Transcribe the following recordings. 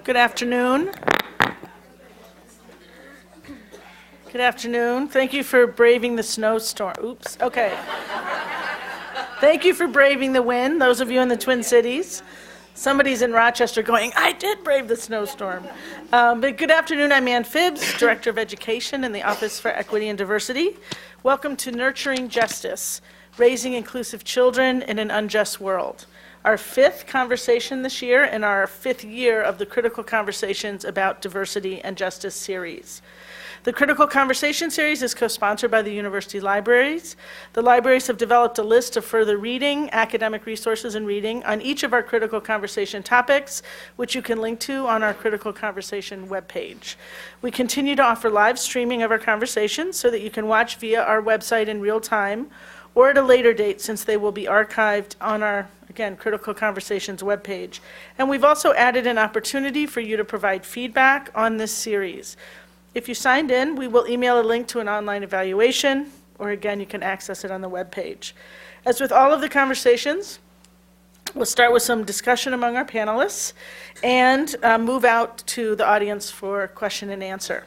Good afternoon. Good afternoon. Thank you for braving the snowstorm. Oops, okay. Thank you for braving the wind, those of you in the Twin Cities. Somebody's in Rochester going, I did brave the snowstorm. But good afternoon, I'm Ann Phibbs, Director of Education in the Office for Equity and Diversity. Welcome to Nurturing Justice, Raising Inclusive Children in an Unjust World. Our fifth conversation this year and our fifth year of the Critical Conversations about Diversity and Justice series. The Critical Conversation series is co-sponsored by the University Libraries. The libraries have developed a list of further reading, academic resources and reading on each of our Critical Conversation topics, which you can link to on our Critical Conversation webpage. We continue to offer live streaming of our conversations so that you can watch via our website in real time or at a later date, since they will be archived on our, again, Critical Conversations webpage. And we've also added an opportunity for you to provide feedback on this series. If you signed in, we will email a link to an online evaluation, or again, you can access it on the webpage. As with all of the conversations, we'll start with some discussion among our panelists and move out to the audience for question and answer.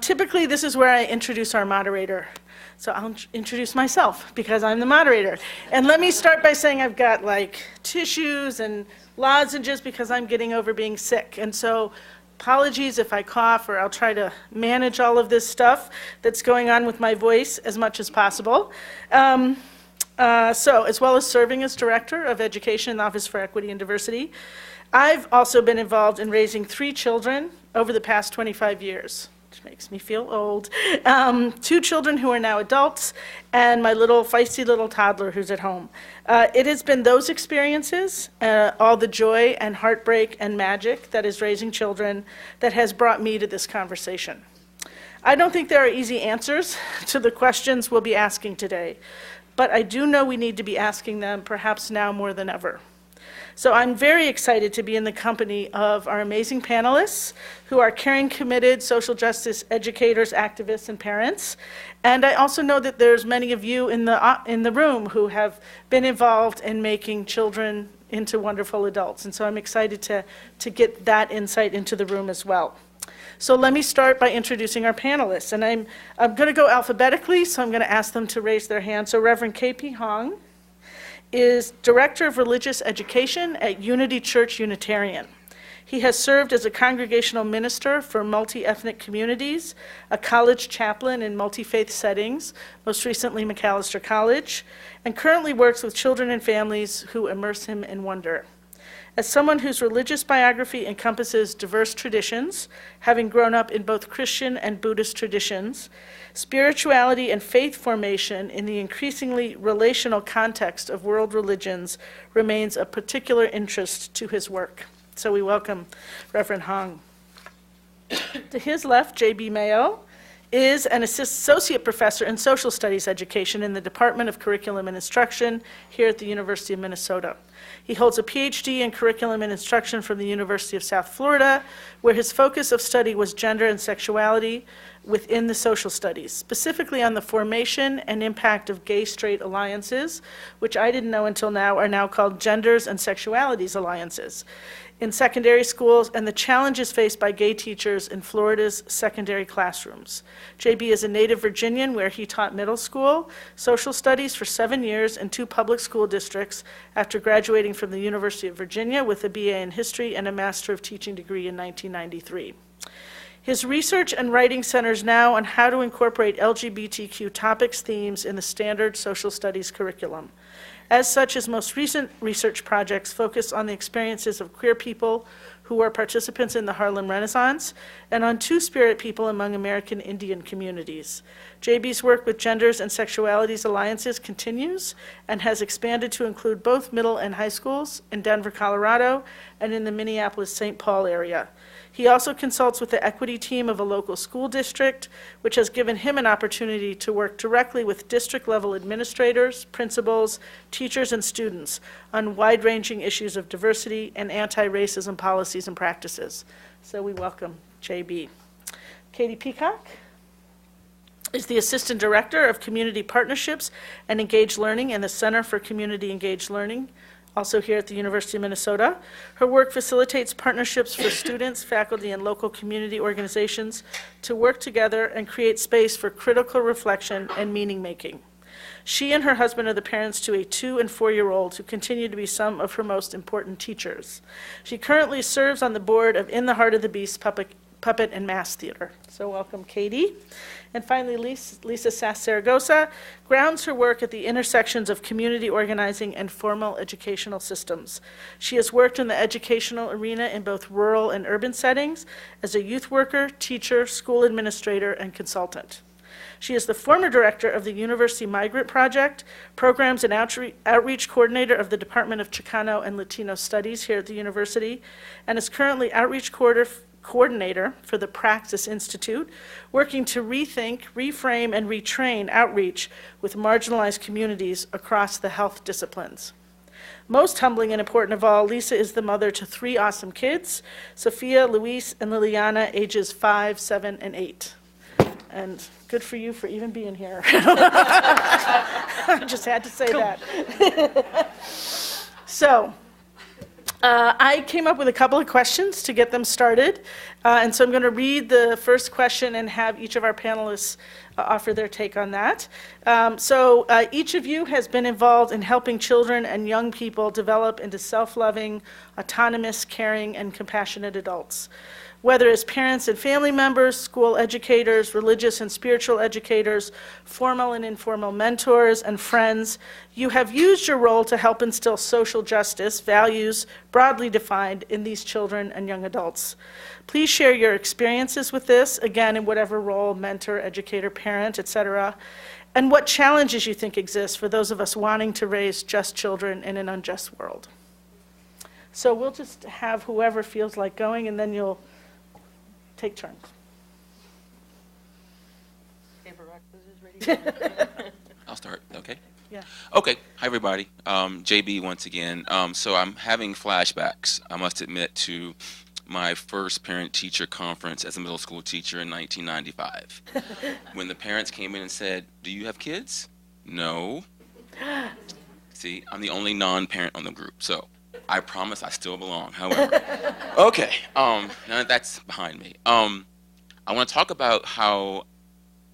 Typically, this is where I introduce our moderator. So I'll introduce myself because I'm the moderator. And let me start by saying I've got like tissues and lozenges because I'm getting over being sick. And so apologies if I cough, or I'll try to manage all of this stuff that's going on with my voice as much as possible. So as well as serving as Director of Education in the Office for Equity and Diversity, I've also been involved in raising 3 children over the past 25 years. Makes me feel old. 2 children who are now adults, and my feisty little toddler who's at home. It has been those experiences, all the joy and heartbreak and magic that is raising children, that has brought me to this conversation. I don't think there are easy answers to the questions we'll be asking today, but I do know we need to be asking them perhaps now more than ever. So I'm very excited to be in the company of our amazing panelists who are caring, committed social justice educators, activists, and parents. And I also know that there's many of you in the room who have been involved in making children into wonderful adults. And so I'm excited to get that insight into the room as well. So let me start by introducing our panelists. And I'm going to go alphabetically, so I'm going to ask them to raise their hand. So Reverend K.P. Hong is Director of Religious Education at Unity Church Unitarian. He has served as a congregational minister for multi-ethnic communities, a college chaplain in multi-faith settings, most recently Macalester College, and currently works with children and families who immerse him in wonder. As someone whose religious biography encompasses diverse traditions, having grown up in both Christian and Buddhist traditions, spirituality and faith formation in the increasingly relational context of world religions remains a particular interest to his work. So we welcome Reverend Hong. To his left, J.B. Mayo is an associate professor in social studies education in the Department of Curriculum and Instruction here at the University of Minnesota. He holds a PhD in curriculum and instruction from the University of South Florida, where his focus of study was gender and sexuality within the social studies, specifically on the formation and impact of gay-straight alliances, which I didn't know until now are now called genders and sexualities alliances, in secondary schools, and the challenges faced by gay teachers in Florida's secondary classrooms. JB is a native Virginian where he taught middle school social studies for 7 years in 2 public school districts after graduating from the University of Virginia with a BA in history and a Master of Teaching degree in 1993. His research and writing centers now on how to incorporate LGBTQ topics themes in the standard social studies curriculum. As such, his most recent research projects focus on the experiences of queer people who were participants in the Harlem Renaissance and on Two-Spirit people among American Indian communities. JB's work with Genders and Sexualities Alliances continues and has expanded to include both middle and high schools in Denver, Colorado, and in the Minneapolis-St. Paul area. He also consults with the equity team of a local school district, which has given him an opportunity to work directly with district-level administrators, principals, teachers, and students on wide-ranging issues of diversity and anti-racism policies and practices. So we welcome JB. Katie Peacock is the Assistant Director of Community Partnerships and Engaged Learning in the Center for Community Engaged Learning also here at the University of Minnesota. Her work facilitates partnerships for students, faculty, and local community organizations to work together and create space for critical reflection and meaning-making. She and her husband are the parents to a 2- and 4-year-old who continue to be some of her most important teachers. She currently serves on the board of In the Heart of the Beast Puppet and Mass Theater. So welcome, Katie. And finally, Lisa Sass-Zaragoza grounds her work at the intersections of community organizing and formal educational systems. She has worked in the educational arena in both rural and urban settings as a youth worker, teacher, school administrator, and consultant. She is the former director of the University Migrant Project, programs and outreach coordinator of the Department of Chicano and Latino Studies here at the university, and is currently outreach coordinator for the Praxis Institute, working to rethink, reframe, and retrain outreach with marginalized communities across the health disciplines. Most humbling and important of all, Lisa is the mother to 3 awesome kids, Sophia, Luis, and Liliana, ages 5, 7, and 8. And good for you for even being here. I just had to say that. So, I came up with a couple of questions to get them started, and so I'm going to read the first question and have each of our panelists offer their take on that. So each of you has been involved in helping children and young people develop into self-loving, autonomous, caring, and compassionate adults. Whether as parents and family members, school educators, religious and spiritual educators, formal and informal mentors, and friends, you have used your role to help instill social justice, values broadly defined in these children and young adults. Please share your experiences with this, again, in whatever role, mentor, educator, parent, etc., and what challenges you think exist for those of us wanting to raise just children in an unjust world. So we'll just have whoever feels like going, and then you'll take turns. Paper, rock, scissors, ready? I'll start, okay? Yeah. Okay, hi everybody. JB once again. So I'm having flashbacks, I must admit, to my first parent-teacher conference as a middle school teacher in 1995. When the parents came in and said, "Do you have kids?" No. See, I'm the only non-parent on the group, so I promise I still belong, however. Okay, now that that's behind me. I want to talk about how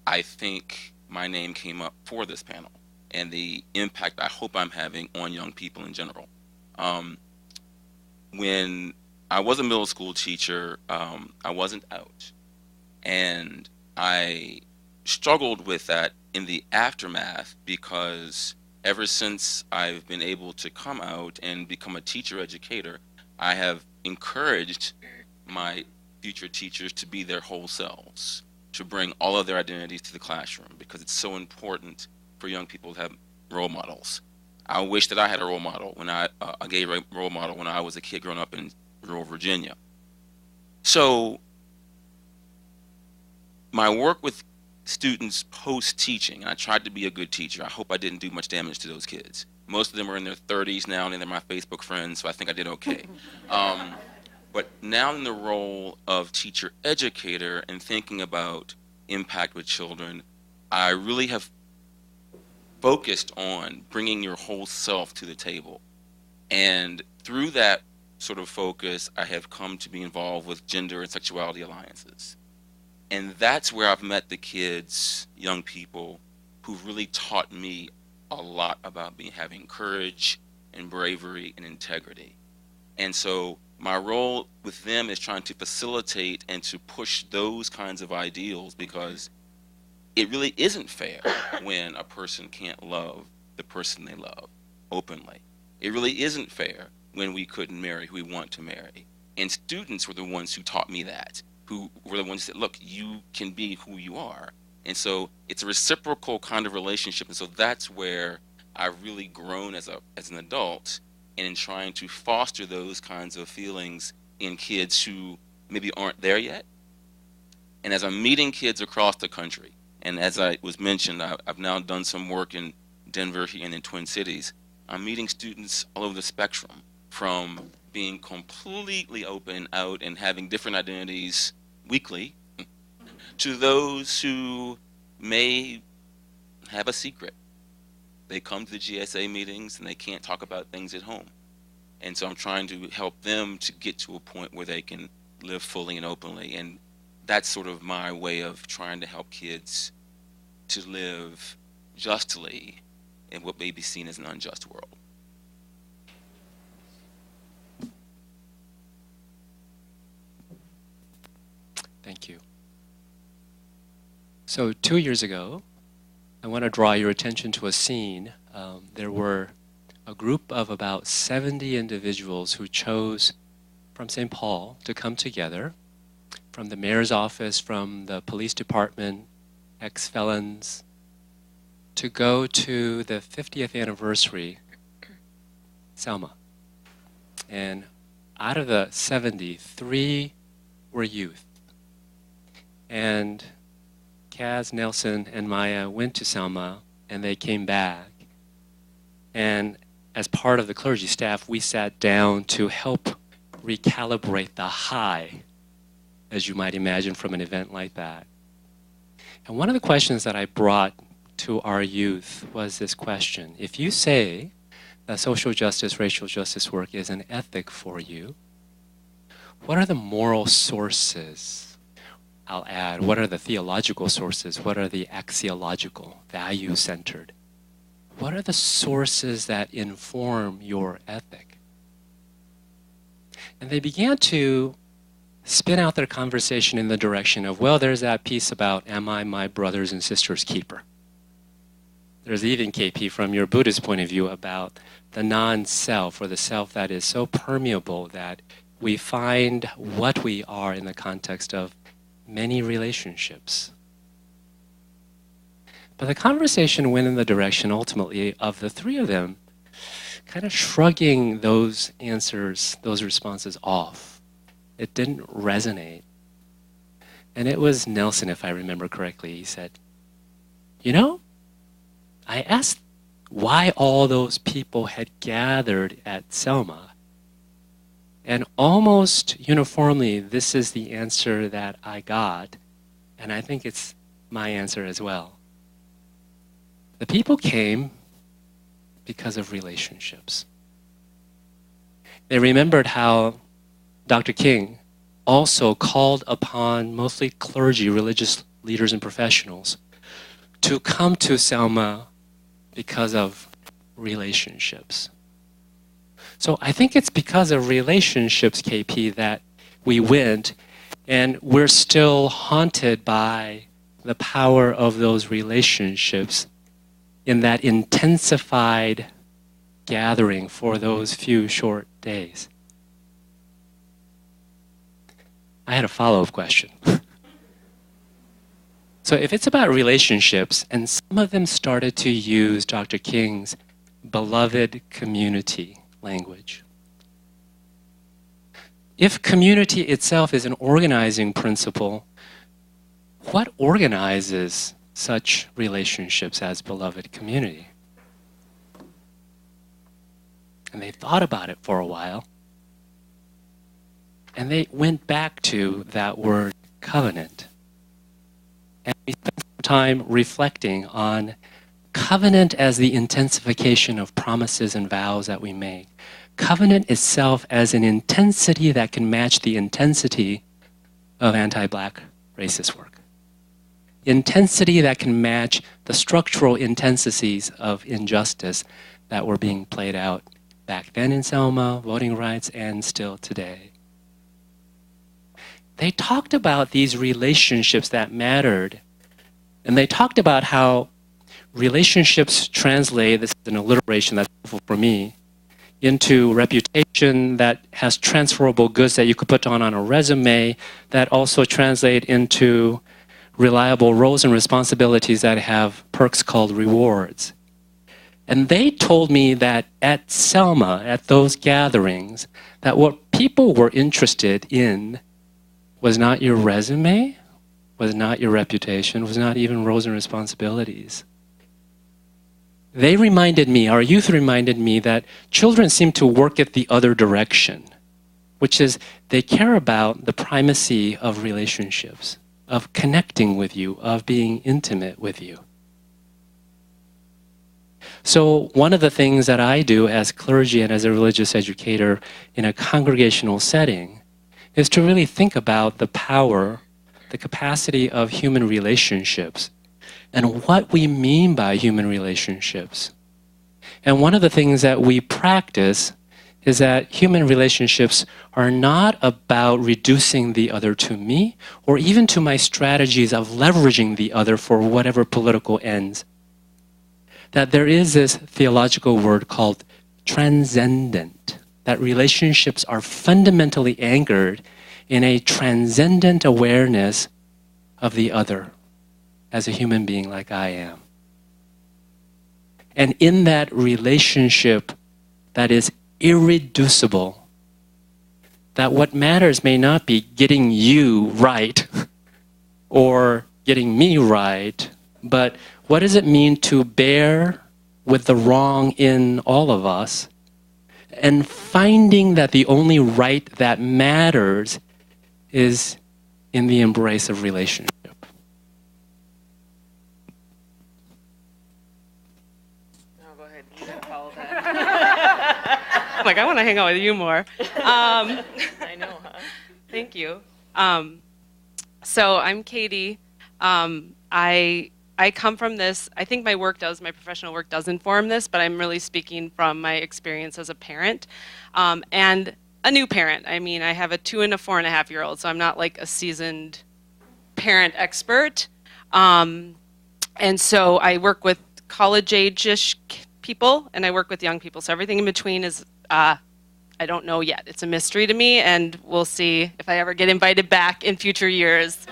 I think my name came up for this panel and the impact I hope I'm having on young people in general. When I was a middle school teacher, I wasn't out. And I struggled with that in the aftermath because ever since I've been able to come out and become a teacher educator, I have encouraged my future teachers to be their whole selves, to bring all of their identities to the classroom, because it's so important for young people to have role models. I wish that I had a role model a gay role model when I was a kid growing up in rural Virginia. So my work with students post-teaching, and I tried to be a good teacher. I hope I didn't do much damage to those kids. Most of them are in their 30s now, and they're my Facebook friends, so I think I did okay. But now in the role of teacher educator and thinking about impact with children, I really have focused on bringing your whole self to the table. And through that sort of focus, I have come to be involved with gender and sexuality alliances. And that's where I've met the kids, young people, who've really taught me a lot about having courage and bravery and integrity. And so my role with them is trying to facilitate and to push those kinds of ideals, because it really isn't fair when a person can't love the person they love openly. It really isn't fair when we couldn't marry who we want to marry. And students were the ones who taught me that, who were the ones that, look, you can be who you are. And so it's a reciprocal kind of relationship. And so that's where I've really grown as an adult, and in trying to foster those kinds of feelings in kids who maybe aren't there yet. And as I'm meeting kids across the country, and as I was mentioned, I've now done some work in Denver and in Twin Cities, I'm meeting students all over the spectrum, from being completely open out and having different identities weekly, to those who may have a secret. They come to the GSA meetings and they can't talk about things at home. And so I'm trying to help them to get to a point where they can live fully and openly. And that's sort of my way of trying to help kids to live justly in what may be seen as an unjust world. Thank you. So 2 years ago, I want to draw your attention to a scene. There were a group of about 70 individuals who chose from St. Paul to come together, from the mayor's office, from the police department, ex-felons, to go to the 50th anniversary Selma. And out of the 70, 3 were youth. And Kaz, Nelson, and Maya went to Selma, and they came back. And as part of the clergy staff, we sat down to help recalibrate the high, as you might imagine from an event like that. And one of the questions that I brought to our youth was this question. If you say that social justice, racial justice work is an ethic for you, what are the moral sources? I'll add, what are the theological sources? What are the axiological, value-centered? What are the sources that inform your ethic? And they began to spin out their conversation in the direction of, well, there's that piece about, am I my brother's and sister's keeper? There's even, KP, from your Buddhist point of view, about the non-self, or the self that is so permeable that we find what we are in the context of many relationships. But the conversation went in the direction, ultimately, of the 3 of them kind of shrugging those answers, those responses off. It didn't resonate. And it was Nelson, if I remember correctly. He said, you know, I asked why all those people had gathered at Selma, and almost uniformly, this is the answer that I got, and I think it's my answer as well. The people came because of relationships. They remembered how Dr. King also called upon mostly clergy, religious leaders and professionals to come to Selma because of relationships. So I think it's because of relationships, KP, that we went, and we're still haunted by the power of those relationships in that intensified gathering for those few short days. I had a follow-up question. So if it's about relationships, and some of them started to use Dr. King's beloved community language. If community itself is an organizing principle, what organizes such relationships as beloved community? And they thought about it for a while, and they went back to that word covenant. And we spent some time reflecting on covenant as the intensification of promises and vows that we make. Covenant itself as an intensity that can match the intensity of anti-black racist work. Intensity that can match the structural intensities of injustice that were being played out back then in Selma, voting rights, and still today. They talked about these relationships that mattered, and they talked about how relationships translate, this is an alliteration that's helpful for me, into reputation that has transferable goods that you could put on a resume, that also translate into reliable roles and responsibilities that have perks called rewards. And they told me that at Selma, at those gatherings, that what people were interested in was not your resume, was not your reputation, was not even roles and responsibilities. They reminded me, our youth reminded me, that children seem to work at the other direction, which is they care about the primacy of relationships, of connecting with you, of being intimate with you. So one of the things that I do as clergy and as a religious educator in a congregational setting is to really think about the power, the capacity of human relationships and what we mean by human relationships. And one of the things that we practice is that human relationships are not about reducing the other to me or even to my strategies of leveraging the other for whatever political ends. That there is this theological word called transcendent, that relationships are fundamentally anchored in a transcendent awareness of the other as a human being like I am. And in that relationship that is irreducible, that what matters may not be getting you right or getting me right, but what does it mean to bear with the wrong in all of us and finding that the only right that matters is in the embrace of relationship. Oh, go ahead. You gotta follow that. I'm like, I want to hang out with you more. I know, huh? Thank you. So I'm Katie. I come from this, I think my professional work does inform this, but I'm really speaking from my experience as a parent and a new parent. I mean, I have a 2 and a 4.5-year-old, so I'm not like a seasoned parent expert. And so I work with college-age-ish people, and I work with young people. So everything in between is, I don't know yet. It's a mystery to me, and we'll see if I ever get invited back in future years.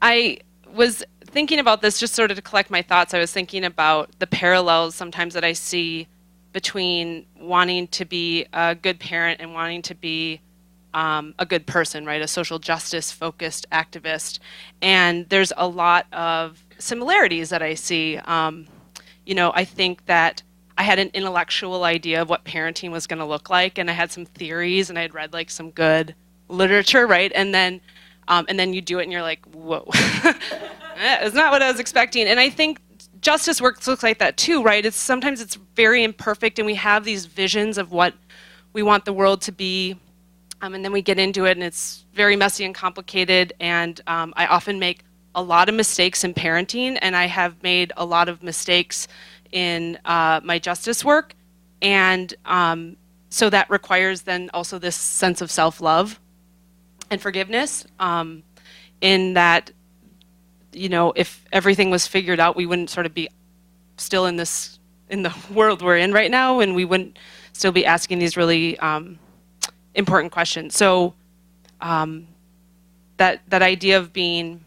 I was thinking about this just sort of to collect my thoughts. I was thinking about the parallels sometimes that I see between wanting to be a good parent and wanting to be a good person, right? A social justice focused activist. And there's a lot of similarities that I see. You know, I think that I had an intellectual idea of what parenting was going to look like, and I had some theories, and I had read like some good literature, right? And then you do it and you're like, whoa, it's not what I was expecting. And I think justice work looks like that too, right? Sometimes it's very imperfect and we have these visions of what we want the world to be. And then we get into it and it's very messy and complicated. And I often make a lot of mistakes in parenting, and I have made a lot of mistakes in my justice work. And so that requires then also this sense of self-love and forgiveness, in that, you know, if everything was figured out, we wouldn't sort of be still in the world we're in right now, and we wouldn't still be asking these really important questions. So that idea of being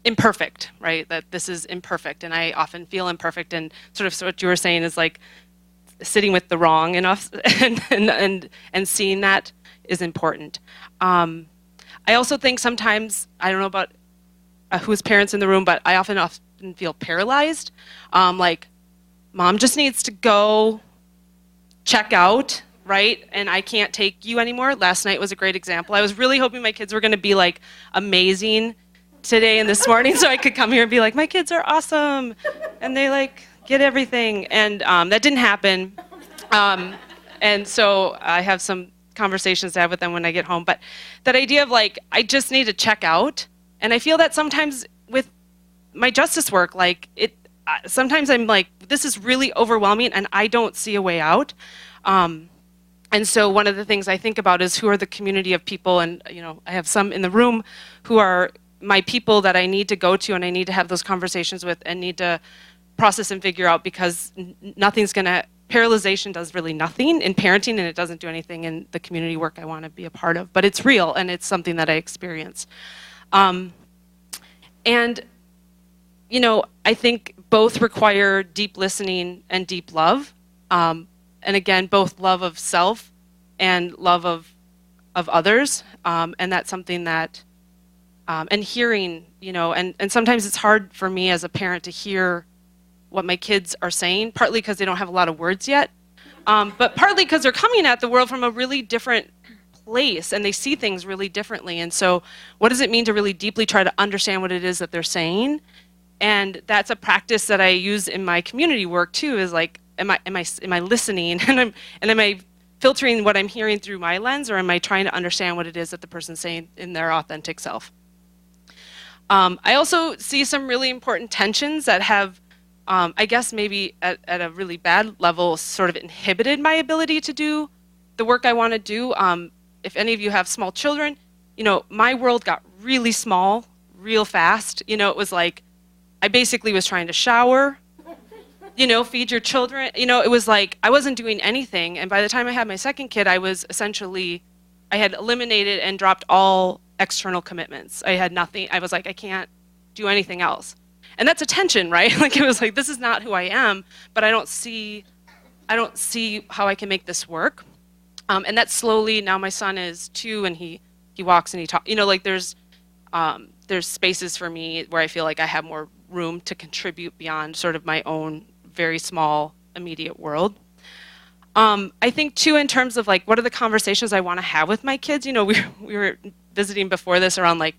imperfect, right? That this is imperfect, and I often feel imperfect, and sort of what you were saying is like sitting with the wrong enough and seeing that is important. I also think sometimes, I don't know about who's parents in the room, but I often feel paralyzed. Like, mom just needs to go check out, right? And I can't take you anymore. Last night was a great example. I was really hoping my kids were going to be like amazing today and this morning so I could come here and be like, my kids are awesome. And they like get everything. And that didn't happen. And so I have some conversations to have with them when I get home. But that idea of like, I just need to check out. And I feel that sometimes with my justice work, like sometimes I'm like, this is really overwhelming and I don't see a way out. And so one of the things I think about is who are the community of people, and you know, I have some in the room who are my people that I need to go to and I need to have those conversations with and need to process and figure out, because nothing's gonna, paralyzation does really nothing in parenting, and it doesn't do anything in the community work I want to be a part of. But it's real, and it's something that I experience. And, you know, I think both require deep listening and deep love. And again, both love of self and love of others. And that's something that, and hearing, you know, and sometimes it's hard for me as a parent to hear what my kids are saying, partly because they don't have a lot of words yet, but partly because they're coming at the world from a really different place and they see things really differently. And so what does it mean to really deeply try to understand what it is that they're saying And that's a practice that I use in my community work too, is like, am I listening and am I filtering what I'm hearing through my lens, or am I trying to understand what it is that the person's saying in their authentic self? I also see some really important tensions that have, I guess maybe at a really bad level, sort of inhibited my ability to do the work I want to do. If any of you have small children, you know, my world got really small, real fast. You know, it was like, I basically was trying to shower, you know, feed your children. You know, it was like, I wasn't doing anything. And by the time I had my second kid, I was essentially, I had eliminated and dropped all external commitments. I had nothing. I was like, I can't do anything else. And that's a tension, right? Like, it was like, this is not who I am, but I don't see how I can make this work. And that's slowly, now my son is 2 and he walks and he talks, you know, like there's spaces for me where I feel like I have more room to contribute beyond sort of my own very small immediate world. I think too, in terms of like, what are the conversations I want to have with my kids? You know, we were visiting before this around like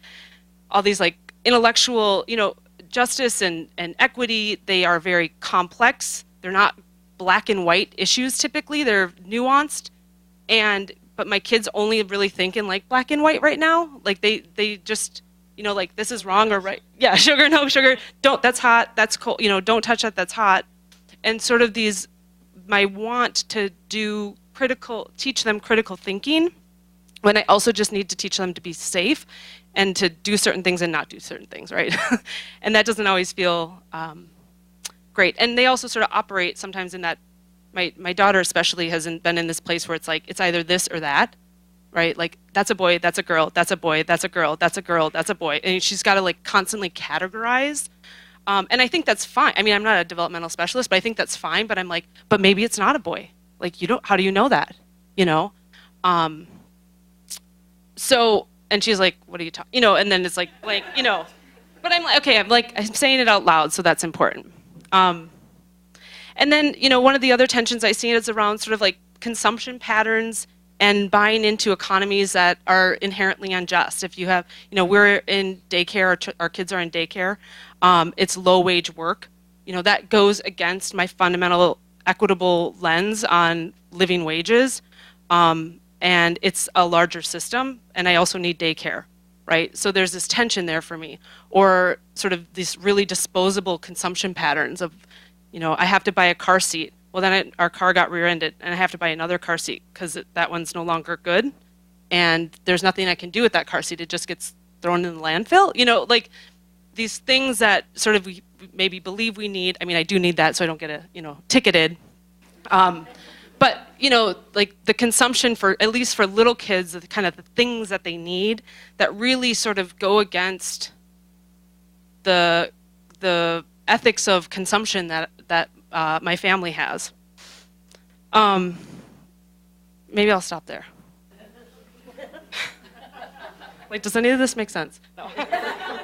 all these like intellectual, you know, justice and equity. They are very complex. They're not black and white issues typically. They're nuanced. But my kids only really think in like black and white right now. Like they just, you know, like this is wrong or right. Yeah, sugar, no sugar. Don't, that's hot, that's cold. You know, don't touch that, that's hot. And sort of these, my want to teach them critical thinking, when I also just need to teach them to be safe and to do certain things and not do certain things, right? And that doesn't always feel great. And they also sort of operate sometimes in that, my daughter especially hasn't been in this place where it's like, it's either this or that, right? Like, that's a boy, that's a girl, that's a boy, that's a girl, that's a girl, that's a boy. And she's got to like constantly categorize. And I think that's fine. I mean, I'm not a developmental specialist, but I think that's fine. But I'm like, but maybe it's not a boy. Like, you don't, how do you know that? You know? So, and she's like, what are you talking, you know, and then it's like, you know, but I'm like, okay, I'm saying it out loud, so that's important. And then, you know, one of the other tensions I see is around sort of like consumption patterns and buying into economies that are inherently unjust. If you have, you know, we're in daycare, our kids are in daycare, it's low wage work. You know, that goes against my fundamental equitable lens on living wages. And it's a larger system, and I also need daycare, right? So there's this tension there for me. Or sort of these really disposable consumption patterns of, you know, I have to buy a car seat. Well, then our car got rear-ended, and I have to buy another car seat because that one's no longer good. And there's nothing I can do with that car seat. It just gets thrown in the landfill. You know, like these things that sort of we maybe believe we need. I mean, I do need that so I don't get, you know, ticketed. But, you know, like the consumption for, at least for little kids, the kind of the things that they need that really sort of go against the ethics of consumption that my family has. Maybe I'll stop there. Like, does any of this make sense? No. Hi,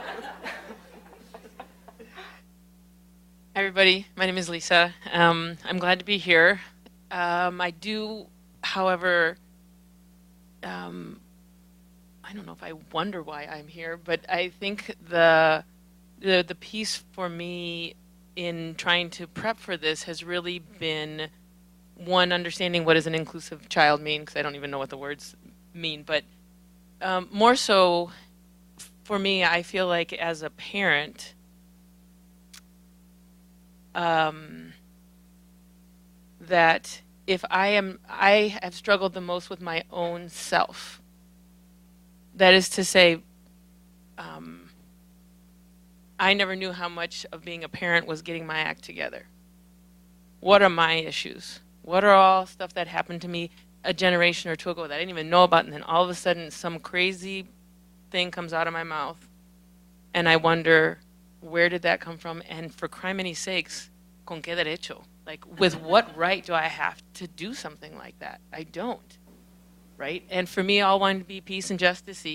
everybody. My name is Lisa. I'm glad to be here. I do, however, I don't know if I wonder why I'm here, but I think the piece for me in trying to prep for this has really been, one, understanding what does an inclusive child mean, because I don't even know what the words mean, but more so for me, I feel like as a parent, that if I have struggled the most with my own self. That is to say, I never knew how much of being a parent was getting my act together. What are my issues? What are all stuff that happened to me a generation or two ago that I didn't even know about, and then all of a sudden some crazy thing comes out of my mouth, and I wonder, where did that come from? And for criminy sakes, con qué derecho? Like, with what right do I have to do something like that? I don't, right? And for me, all wanting to be peace and justice,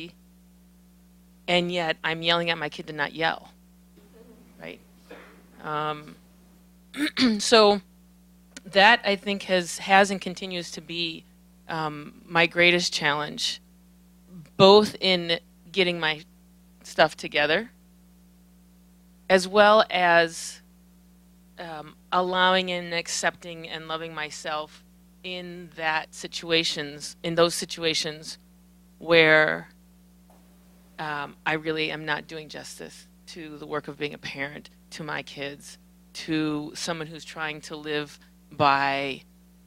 and yet I'm yelling at my kid to not yell, right? So that, I think, has and continues to be my greatest challenge, both in getting my stuff together as well as allowing and accepting and loving myself in those situations where I really am not doing justice to the work of being a parent, to my kids, to someone who's trying to live by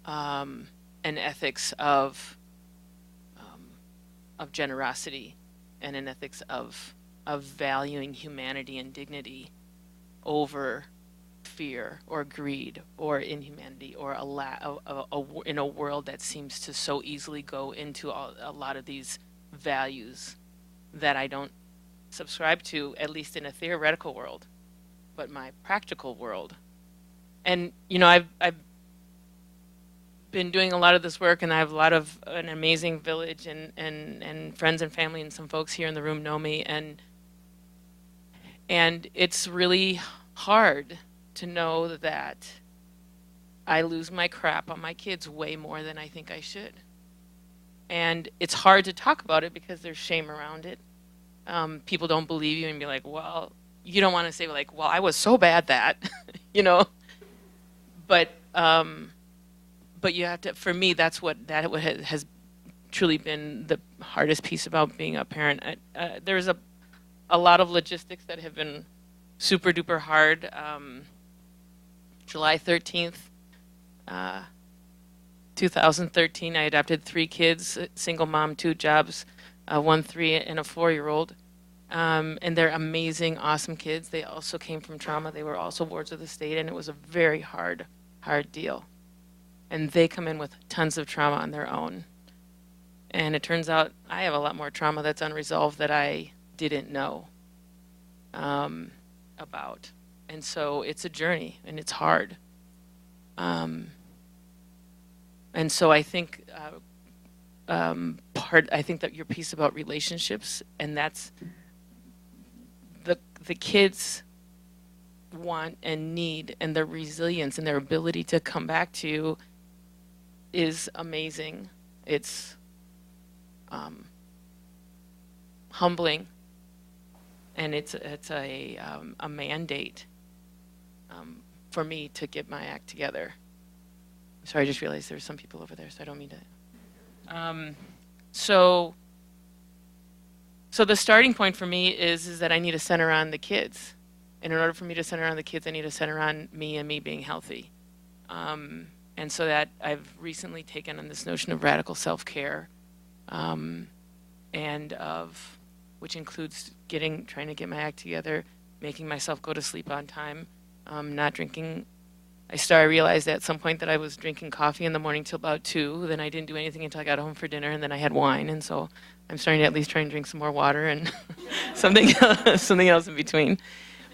an ethics of generosity and an ethics of valuing humanity and dignity over fear or greed or inhumanity or in a world that seems to so easily go into a lot of these values that I don't subscribe to, at least in a theoretical world, but my practical world. And I've been doing a lot of this work, and I have an amazing village and friends and family, and some folks here in the room know me, and it's really hard to know that I lose my crap on my kids way more than I think I should. And it's hard to talk about it because there's shame around it. People don't believe you and be like, well, you don't want to say like, well, I was so bad that, but you have to, for me, that's what has truly been the hardest piece about being a parent. There's a lot of logistics that have been super duper hard. July 13th, 2013, I adopted 3 kids, single mom, 2 jobs, 1 3 and a 4-year-old. And they're amazing, awesome kids. They also came from trauma. They were also wards of the state, and it was a very hard deal. And they come in with tons of trauma on their own. And it turns out I have a lot more trauma that's unresolved that I didn't know about. And so it's a journey, and it's hard. And so I think I think that your piece about relationships, and that's the kids want and need, and their resilience and their ability to come back to you is amazing. It's humbling, and it's a mandate for me to get my act together. Sorry, I just realized there's some people over there, so I don't mean to. So the starting point for me is that I need to center on the kids. And in order for me to center on the kids, I need to center on me and me being healthy. And so that I've recently taken on this notion of radical self-care, which includes trying to get my act together, making myself go to sleep on time, not drinking. I realized at some point that I was drinking coffee in the morning till about 2. Then I didn't do anything until I got home for dinner, and then I had wine. And so I'm starting to at least try and drink some more water and something else in between.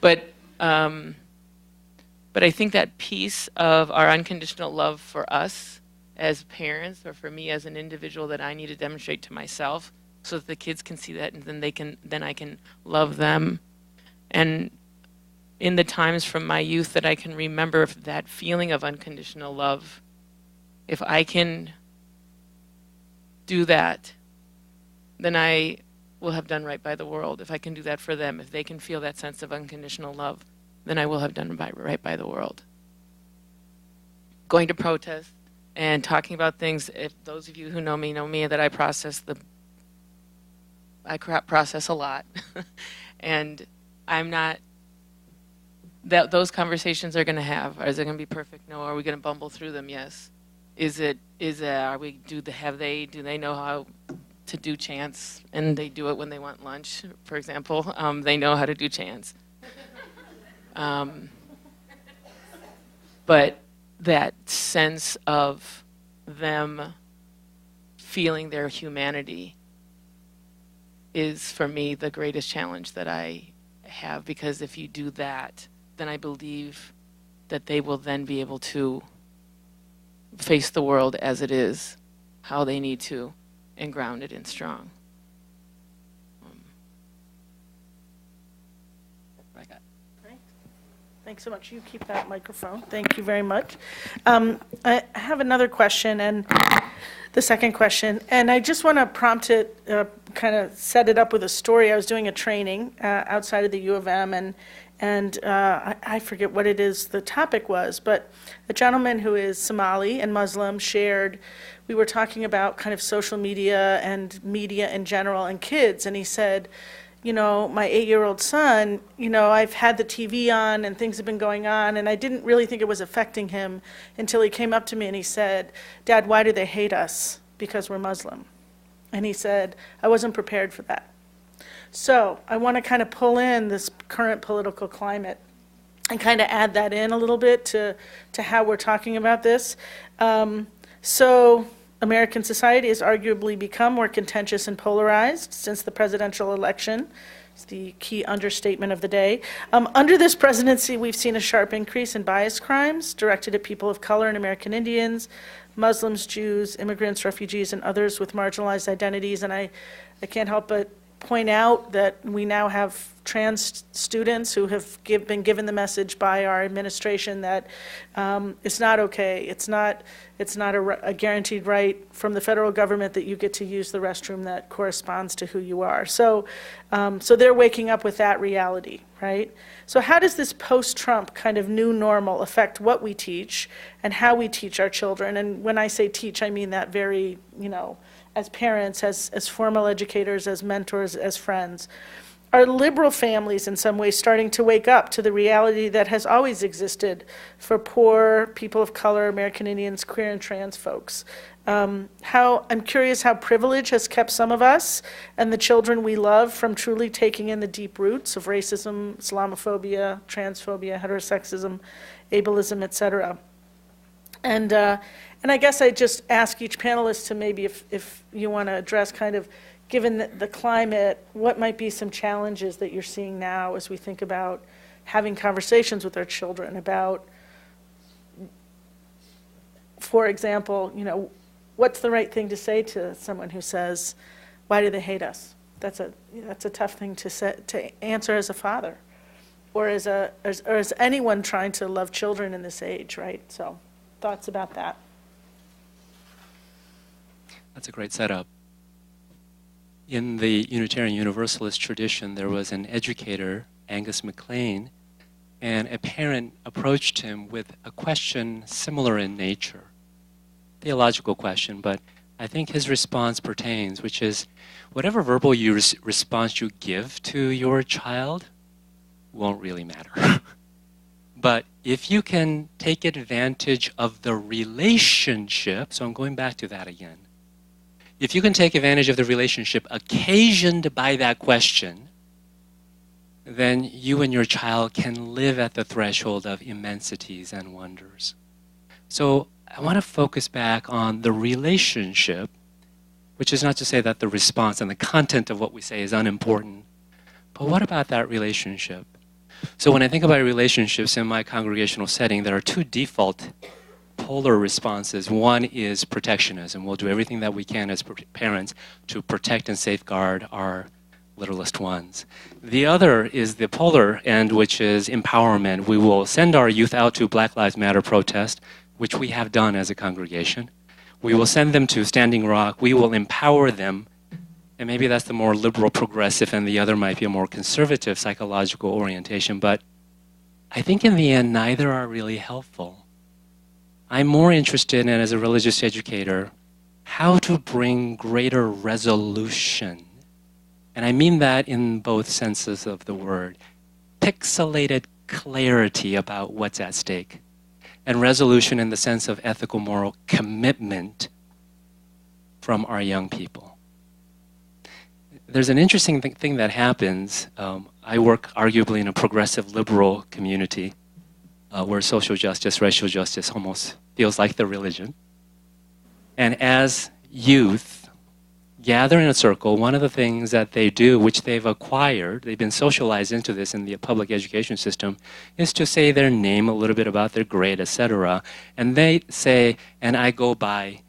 But I think that piece of our unconditional love for us as parents, or for me as an individual, that I need to demonstrate to myself, so that the kids can see that, and then I can love them. And in the times from my youth that I can remember that feeling of unconditional love, if I can do that, then I will have done right by the world. If I can do that for them, if they can feel that sense of unconditional love, then I will have done right by the world. Going to protest and talking about things, if those of you who know me that I process a lot. And I'm not, those conversations are going to have. Is it going to be perfect? No. Are we going to bumble through them? Yes. Do they know how to do chants, and they do it when they want lunch, for example? They know how to do chants. But that sense of them feeling their humanity is, for me, the greatest challenge that I have, because if you do that, then I believe that they will then be able to face the world as it is, how they need to, and grounded and strong. That's what I got. Great. Thanks so much. You keep that microphone. Thank you very much. I have another question, and the second question, and I just want to prompt it, kind of set it up with a story. I was doing a training outside of the U of M, And I forget what it is the topic was, but a gentleman who is Somali and Muslim shared, we were talking about kind of social media and media in general and kids, and he said, you know, my 8-year-old son, you know, I've had the TV on and things have been going on, and I didn't really think it was affecting him until he came up to me and he said, Dad, why do they hate us? Because we're Muslim. And he said, I wasn't prepared for that. So I want to kind of pull in this current political climate and kind of add that in a little bit to how we're talking about this. So American society has arguably become more contentious and polarized since the presidential election. It's the key understatement of the day. Under this presidency, we've seen a sharp increase in bias crimes directed at people of color and American Indians, Muslims, Jews, immigrants, refugees, and others with marginalized identities. And I can't help but point out that we now have trans students who have been given the message by our administration that it's not okay. It's not a guaranteed right from the federal government that you get to use the restroom that corresponds to who you are. So they're waking up with that reality, right? So how does this post-Trump kind of new normal affect what we teach and how we teach our children? And when I say teach, I mean that very, you know, as parents, as formal educators, as mentors, as friends. Are liberal families in some ways starting to wake up to the reality that has always existed for poor, people of color, American Indians, queer and trans folks? I'm curious how privilege has kept some of us and the children we love from truly taking in the deep roots of racism, Islamophobia, transphobia, heterosexism, ableism, et cetera. And I guess I just ask each panelist to maybe, if you want to address kind of, given the climate, what might be some challenges that you're seeing now as we think about having conversations with our children about, for example, you know, what's the right thing to say to someone who says, why do they hate us? That's a tough thing to answer as a father, or as anyone trying to love children in this age, right? So, thoughts about that? That's a great setup. In the Unitarian Universalist tradition, there was an educator, Angus MacLean, and a parent approached him with a question similar in nature. Theological question, but I think his response pertains, which is, whatever verbal response you give to your child won't really matter. But if you can take advantage of the relationship, so I'm going back to that again. If you can take advantage of the relationship occasioned by that question, then you and your child can live at the threshold of immensities and wonders. So I want to focus back on the relationship, which is not to say that the response and the content of what we say is unimportant, but what about that relationship? So when I think about relationships in my congregational setting, there are two default polar responses. One is protectionism. We'll do everything that we can as parents to protect and safeguard our littlest ones. The other is the polar end, which is empowerment. We will send our youth out to Black Lives Matter protest, which we have done as a congregation. We will send them to Standing Rock. We will empower them. And maybe that's the more liberal progressive, and the other might be a more conservative psychological orientation. But I think in the end, neither are really helpful. I'm more interested in, as a religious educator, how to bring greater resolution. And I mean that in both senses of the word. Pixelated clarity about what's at stake. And resolution in the sense of ethical, moral commitment from our young people. There's an interesting thing that happens. I work arguably in a progressive liberal community where social justice, racial justice almost feels like the religion. And as youth gather in a circle, one of the things that they do, which they've acquired, they've been socialized into this in the public education system, is to say their name, a little bit about their grade, etc. And they say, and I go by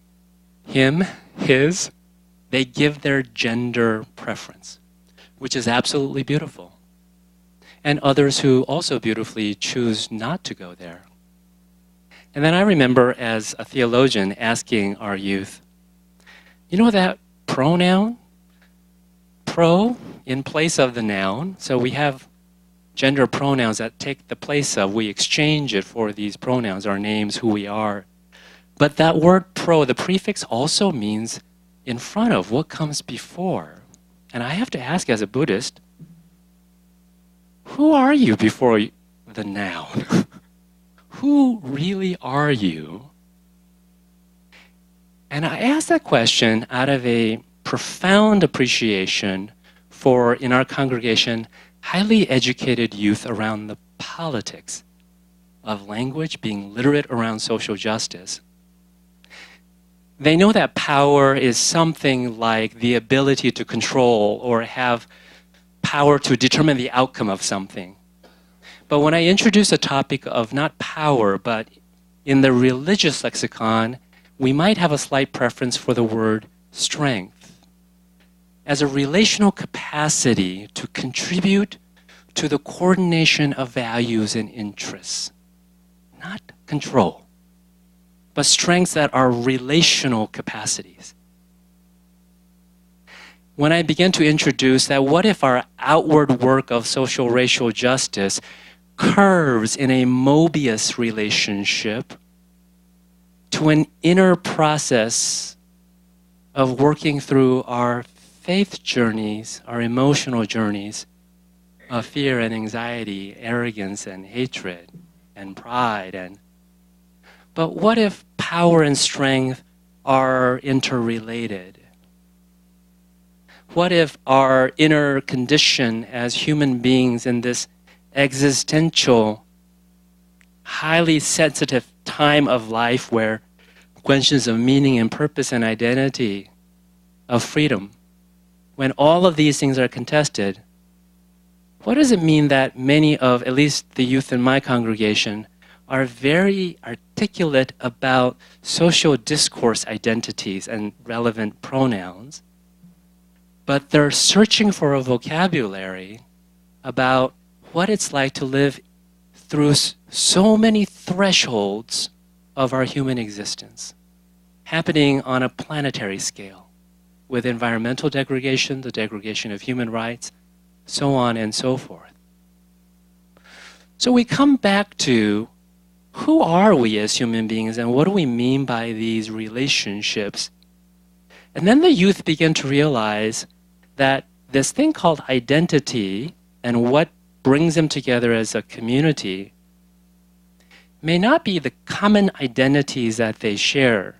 him, his. They give their gender preference, which is absolutely beautiful. And others who also beautifully choose not to go there. And then I remember as a theologian asking our youth, you know that pronoun? Pro in place of the noun. So we have gender pronouns that take the place of, we exchange it for these pronouns, our names, who we are. But that word pro, the prefix also means in front of, what comes before. And I have to ask as a Buddhist, who are you before the noun? Who really are you? And I ask that question out of a profound appreciation for, in our congregation, highly educated youth around the politics of language, being literate around social justice. They know that power is something like the ability to control or have power to determine the outcome of something. But when I introduce a topic of not power, but in the religious lexicon, we might have a slight preference for the word strength as a relational capacity to contribute to the coordination of values and interests, not control, but strengths that are relational capacities. When I began to introduce that, what if our outward work of social racial justice curves in a Mobius relationship to an inner process of working through our faith journeys, our emotional journeys of fear and anxiety, arrogance and hatred and pride. But what if power and strength are interrelated? What if our inner condition as human beings in this existential, highly sensitive time of life where questions of meaning and purpose and identity, of freedom, when all of these things are contested, what does it mean that many of, at least the youth in my congregation, are very articulate about social discourse identities and relevant pronouns, but they're searching for a vocabulary about what it's like to live through so many thresholds of our human existence, happening on a planetary scale, with environmental degradation, the degradation of human rights, so on and so forth. So we come back to, who are we as human beings and what do we mean by these relationships? And then the youth begin to realize that this thing called identity and what brings them together as a community may not be the common identities that they share,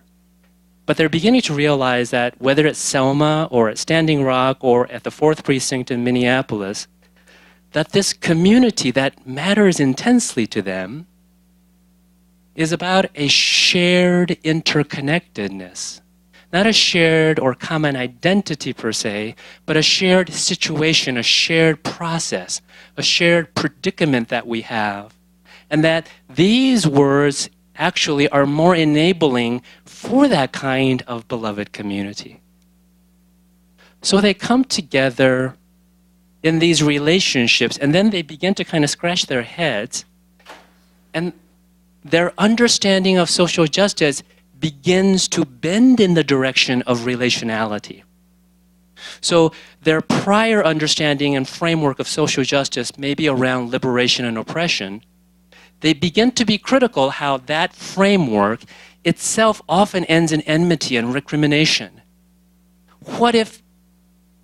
but they're beginning to realize that whether it's Selma or at Standing Rock or at the 4th Precinct in Minneapolis, that this community that matters intensely to them is about a shared interconnectedness. Not a shared or common identity per se, but a shared situation, a shared process, a shared predicament that we have. And that these words actually are more enabling for that kind of beloved community. So they come together in these relationships, and then they begin to kind of scratch their heads, and their understanding of social justice begins to bend in the direction of relationality. So their prior understanding and framework of social justice may be around liberation and oppression. They begin to be critical how that framework itself often ends in enmity and recrimination. What if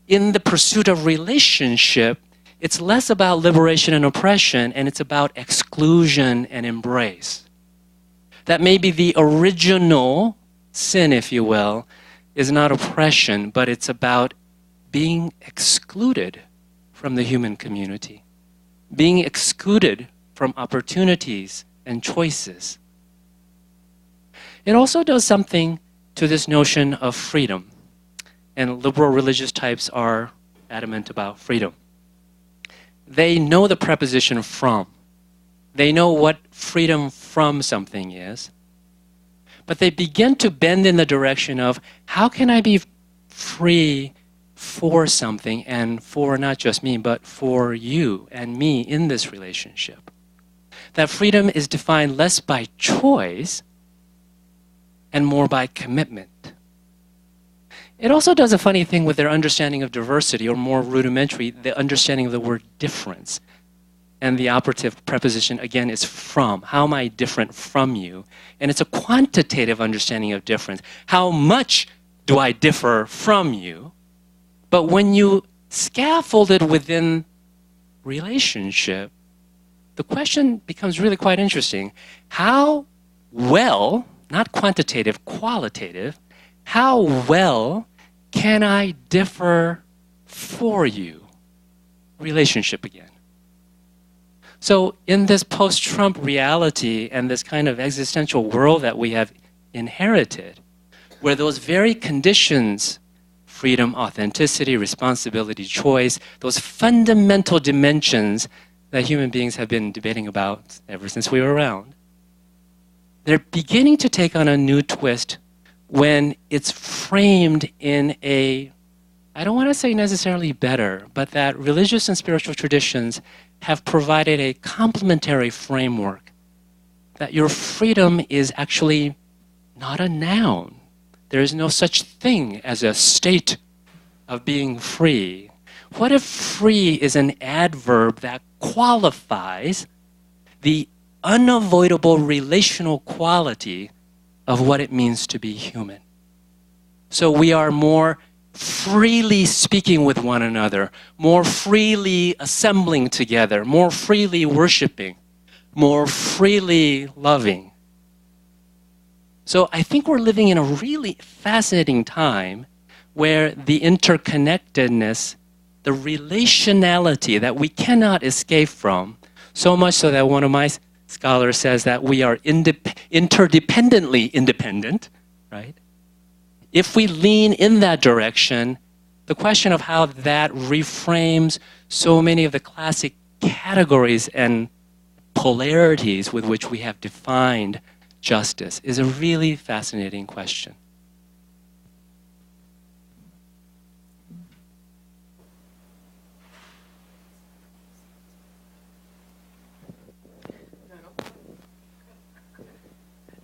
in the pursuit of relationship, it's less about liberation and oppression and it's about exclusion and embrace? That maybe the original sin, if you will, is not oppression, but it's about being excluded from the human community, being excluded from opportunities and choices. It also does something to this notion of freedom, and liberal religious types are adamant about freedom. They know the preposition from. They know what freedom from something is, but they begin to bend in the direction of, how can I be free for something and for not just me, but for you and me in this relationship? That freedom is defined less by choice and more by commitment. It also does a funny thing with their understanding of diversity, or more rudimentary, the understanding of the word difference. And the operative preposition, again, is from. How am I different from you? And it's a quantitative understanding of difference. How much do I differ from you? But when you scaffold it within relationship, the question becomes really quite interesting. How well, not quantitative, qualitative, how well can I differ for you? Relationship again. So in this post-Trump reality and this kind of existential world that we have inherited, where those very conditions, freedom, authenticity, responsibility, choice, those fundamental dimensions that human beings have been debating about ever since we were around, they're beginning to take on a new twist when it's framed in a, I don't want to say necessarily better, but that religious and spiritual traditions have provided a complementary framework that your freedom is actually not a noun. There is no such thing as a state of being free. What if free is an adverb that qualifies the unavoidable relational quality of what it means to be human? So we are more freely speaking with one another, more freely assembling together, more freely worshiping, more freely loving. So I think we're living in a really fascinating time where the interconnectedness, the relationality that we cannot escape from, so much so that one of my scholars says that we are interdependently independent, right? If we lean in that direction, the question of how that reframes so many of the classic categories and polarities with which we have defined justice is a really fascinating question.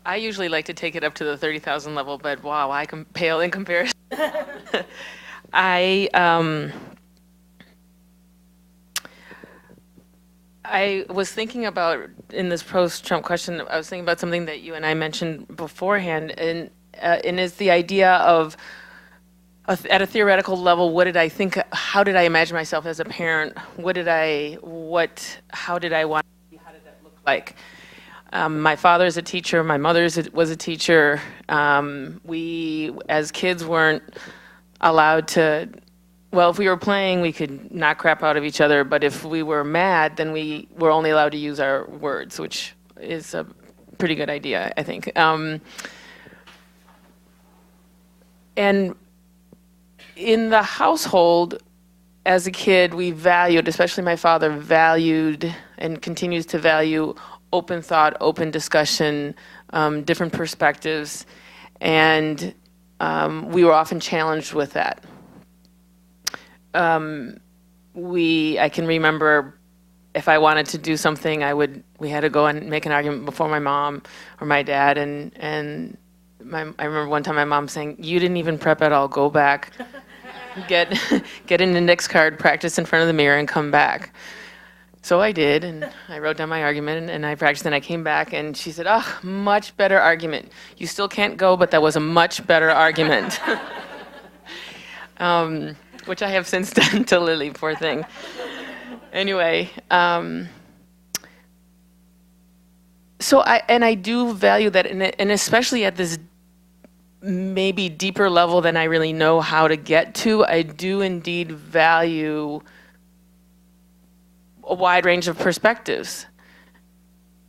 I usually like to take it up to the 30,000 level, but wow, I can pale in comparison. I was thinking about, in this post-Trump question, I was thinking about something that you and I mentioned beforehand, and is the idea of, at a theoretical level, what did I think, how did I imagine myself as a parent? How did I want, how did that look like? My father's a teacher, my mother's was a teacher. We, as kids, weren't allowed to, well, if we were playing, we could knock crap out of each other, but if we were mad, then we were only allowed to use our words, which is a pretty good idea, I think. And in the household, as a kid, we valued, especially my father, valued and continues to value open thought, open discussion, different perspectives, and we were often challenged with that. I can remember if I wanted to do something, we had to go and make an argument before my mom or my dad, and I remember one time my mom saying, "You didn't even prep at all, go back, get an index card, practice in front of the mirror, and come back." So I did, and I wrote down my argument, and I practiced, and I came back, and she said, "Oh, much better argument. You still can't go, but that was a much better argument." Which I have since done to Lily, poor thing. Anyway, so I do value that, and especially at this maybe deeper level than I really know how to get to, I do indeed value a wide range of perspectives.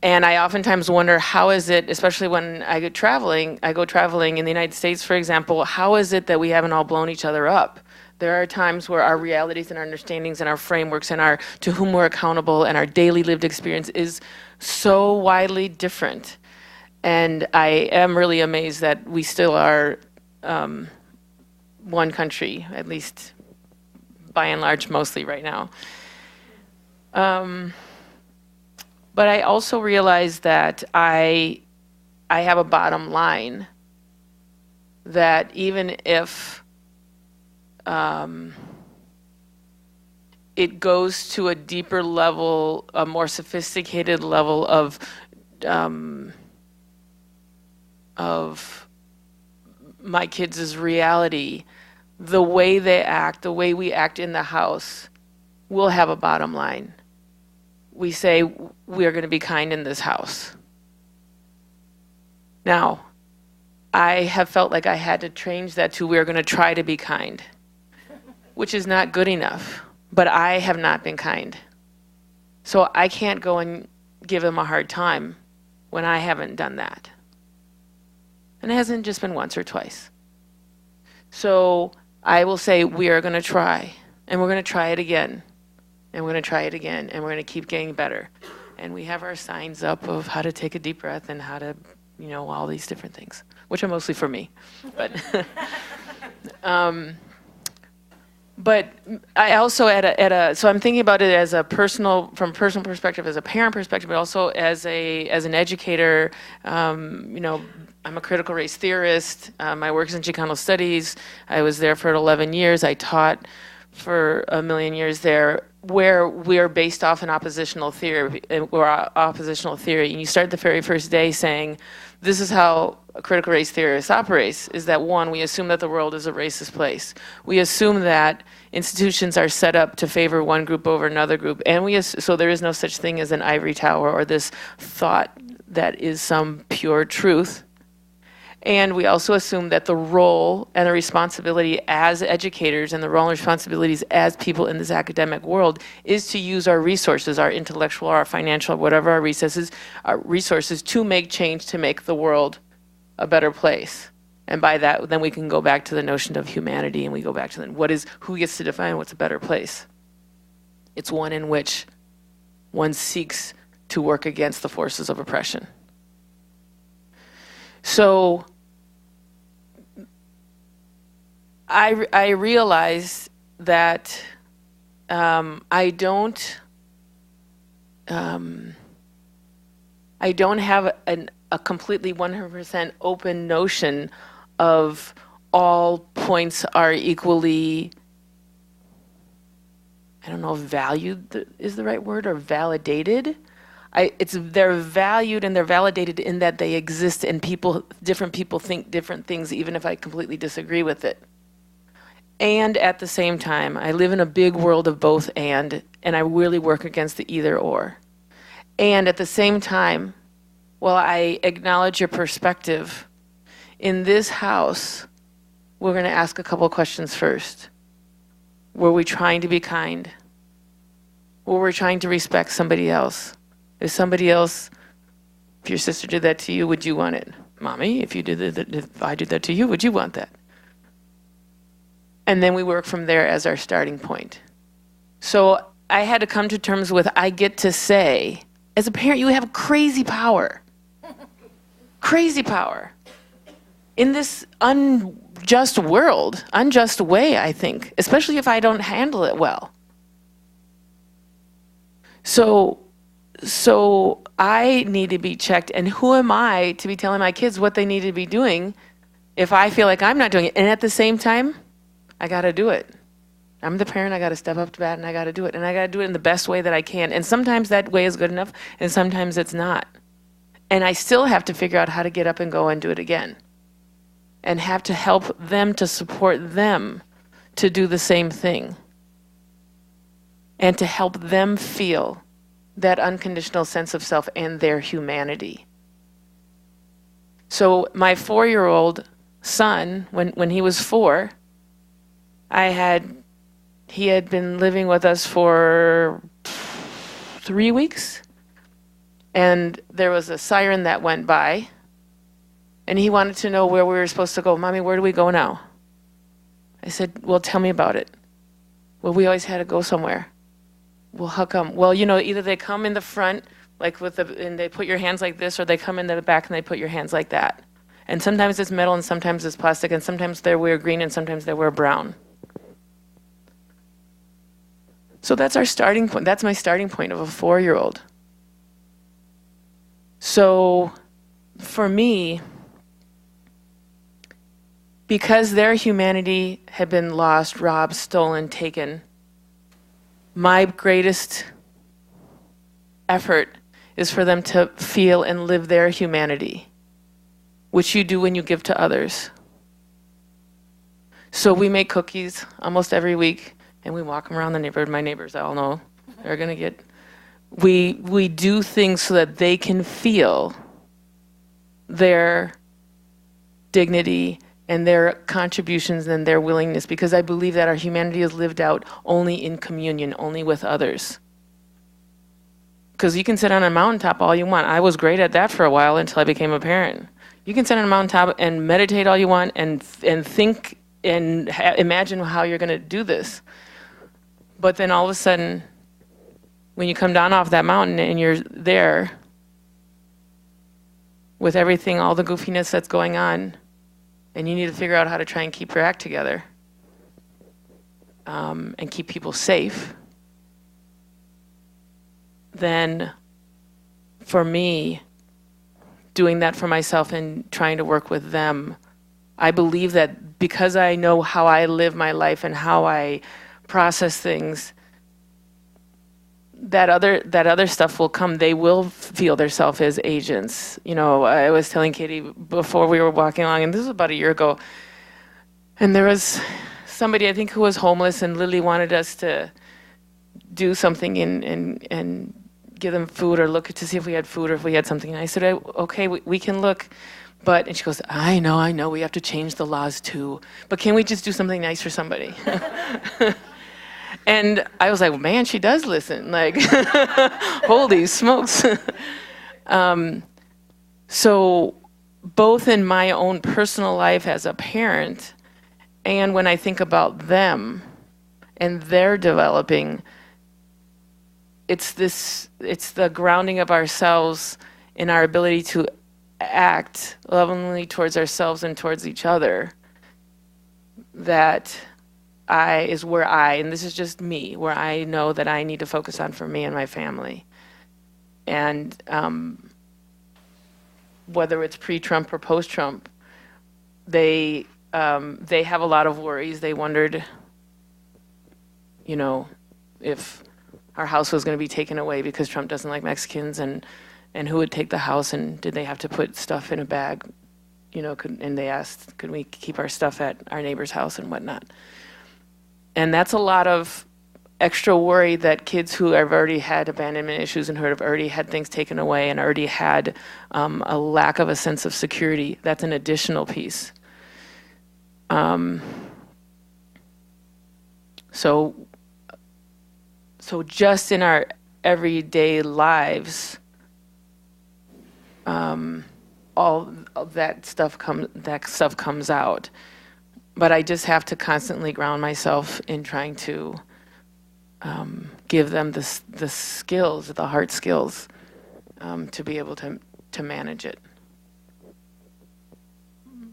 And I oftentimes wonder, how is it, especially when I go traveling in the United States, for example, how is it that we haven't all blown each other up? There are times where our realities and our understandings and our frameworks and our to whom we're accountable and our daily lived experience is so widely different. And I am really amazed that we still are one country, at least by and large, mostly right now. But I also realize that I have a bottom line, that even if it goes to a deeper level, a more sophisticated level of my kids' reality. The way they act, the way we act in the house, will have a bottom line. We say we are going to be kind in this house. Now, I have felt like I had to change that to we're going to try to be kind, which is not good enough. But I have not been kind. So I can't go and give him a hard time when I haven't done that. And it hasn't just been once or twice. So I will say, we are going to try. And we're going to try it again. And we're going to try it again. And we're going to keep getting better. And we have our signs up of how to take a deep breath and how to, all these different things, which are mostly for me. But but I also so I'm thinking about it as from a personal perspective, as a parent perspective, but also as an educator. I'm a critical race theorist. My work is in Chicano studies. I was there for 11 years. I taught for a million years there, where we are based off an oppositional theory. And you start the very first day saying, this is how a critical race theorist operates, is that one, we assume that the world is a racist place. We assume that institutions are set up to favor one group over another group. And so there is no such thing as an ivory tower or this thought that is some pure truth. And we also assume that the role and the responsibility as educators and the role and responsibilities as people in this academic world is to use our resources, our intellectual, our financial, whatever our resources to make change, to make the world a better place. And by that, then we can go back to the notion of humanity, and we go back to who gets to define what's a better place? It's one in which one seeks to work against the forces of oppression. So I realize that I don't have a completely 100% open notion of all points are equally, I don't know if valued is the right word, or validated. They're valued and they're validated in that they exist, and different people think different things, even if I completely disagree with it. And at the same time, I live in a big world of both and I really work against the either or. And at the same time, while I acknowledge your perspective, in this house, we're going to ask a couple of questions first. Were we trying to be kind? Were we trying to respect somebody else? If your sister did that to you, would you want it? Mommy, if I did that to you, would you want that? And then we work from there as our starting point. So I had to come to terms with, I get to say, as a parent, you have crazy power. Crazy power. In this unjust way, I think, especially if I don't handle it well. So I need to be checked, and who am I to be telling my kids what they need to be doing if I feel like I'm not doing it? And at the same time, I got to do it. I'm the parent, I got to step up to bat, and I got to do it. And I got to do it in the best way that I can. And sometimes that way is good enough, and sometimes it's not. And I still have to figure out how to get up and go and do it again. And have to help them, to support them to do the same thing. And to help them feel that unconditional sense of self and their humanity. So my 4-year-old son, when he was 4, he had been living with us for 3 weeks, and there was a siren that went by, and he wanted to know where we were supposed to go. Mommy, where do we go now? I said, well, tell me about it. Well, we always had to go somewhere. Well, how come? Well, either they come in the front, like and they put your hands like this, or they come in the back and they put your hands like that. And sometimes it's metal, and sometimes it's plastic, and sometimes they wear green, and sometimes they wear brown. So that's our starting point. That's my starting point of a 4-year-old. So for me, because their humanity had been lost, robbed, stolen, taken, my greatest effort is for them to feel and live their humanity, which you do when you give to others. So we make cookies almost every week, and we walk them around the neighborhood. My neighbors, I all know, they're gonna get. We do things so that they can feel their dignity and their contributions and their willingness, because I believe that our humanity is lived out only in communion, only with others. Because you can sit on a mountaintop all you want. I was great at that for a while until I became a parent. You can sit on a mountaintop and meditate all you want and think and imagine how you're going to do this. But then all of a sudden, when you come down off that mountain and you're there with everything, all the goofiness that's going on, and you need to figure out how to try and keep your act together and keep people safe, then for me, doing that for myself and trying to work with them, I believe that because I know how I live my life and how I process things, that other stuff will come. They will feel themselves as agents. You know, I was telling Katie before we were walking along, and this was about a year ago, and there was somebody, I think, who was homeless, and Lily wanted us to do something and give them food or look to see if we had food or if we had something. And I said, okay, we can look. But, and she goes, I know, we have to change the laws too. But can we just do something nice for somebody? And I was like, well, man, she does listen. Like, holy smokes. So both in my own personal life as a parent and when I think about them and their developing, it's the grounding of ourselves in our ability to act lovingly towards ourselves and towards each other that is where and this is just me, where I know that I need to focus on for me and my family. And whether it's pre-Trump or post-Trump, they have a lot of worries. They wondered, you know, if our house was going to be taken away because Trump doesn't like Mexicans, and who would take the house, and did they have to put stuff in a bag, you know, and they asked, could we keep our stuff at our neighbor's house and whatnot. And that's a lot of extra worry that kids who have already had abandonment issues and who have already had things taken away and already had a lack of a sense of security, that's an additional piece. So just in our everyday lives, all of that stuff comes out. But I just have to constantly ground myself in trying to give them the skills, the hard skills, to be able to manage it.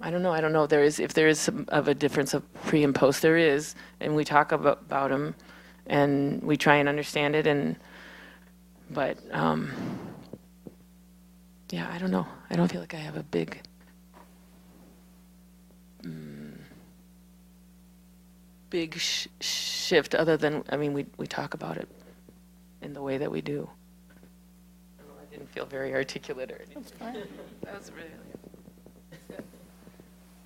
I don't know. If there is some of a difference of pre and post, there is, and we talk about them, and we try and understand it. But yeah, I don't know. I don't feel like I have a big. Big shift other than, I mean, we talk about it in the way that we do. I didn't feel very articulate or anything. That's fine. That was really.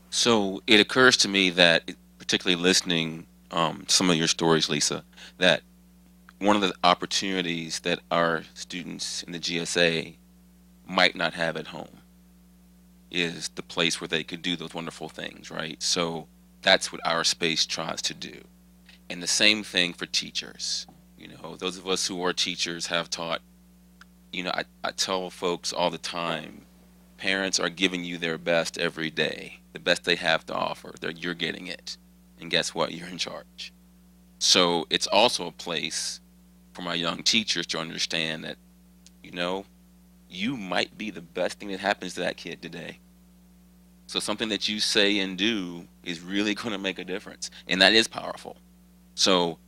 So it occurs to me that, particularly listening to some of your stories, Lisa, that one of the opportunities that our students in the GSA might not have at home is the place where they could do those wonderful things, right? So that's what our space tries to do. And the same thing for teachers. You know, those of us who are teachers have taught, you know, I tell folks all the time, parents are giving you their best every day, the best they have to offer. You're getting it. And guess what? You're in charge. So it's also a place for my young teachers to understand that, you know, you might be the best thing that happens to that kid today. So something that you say and do is really going to make a difference. And that is powerful. So,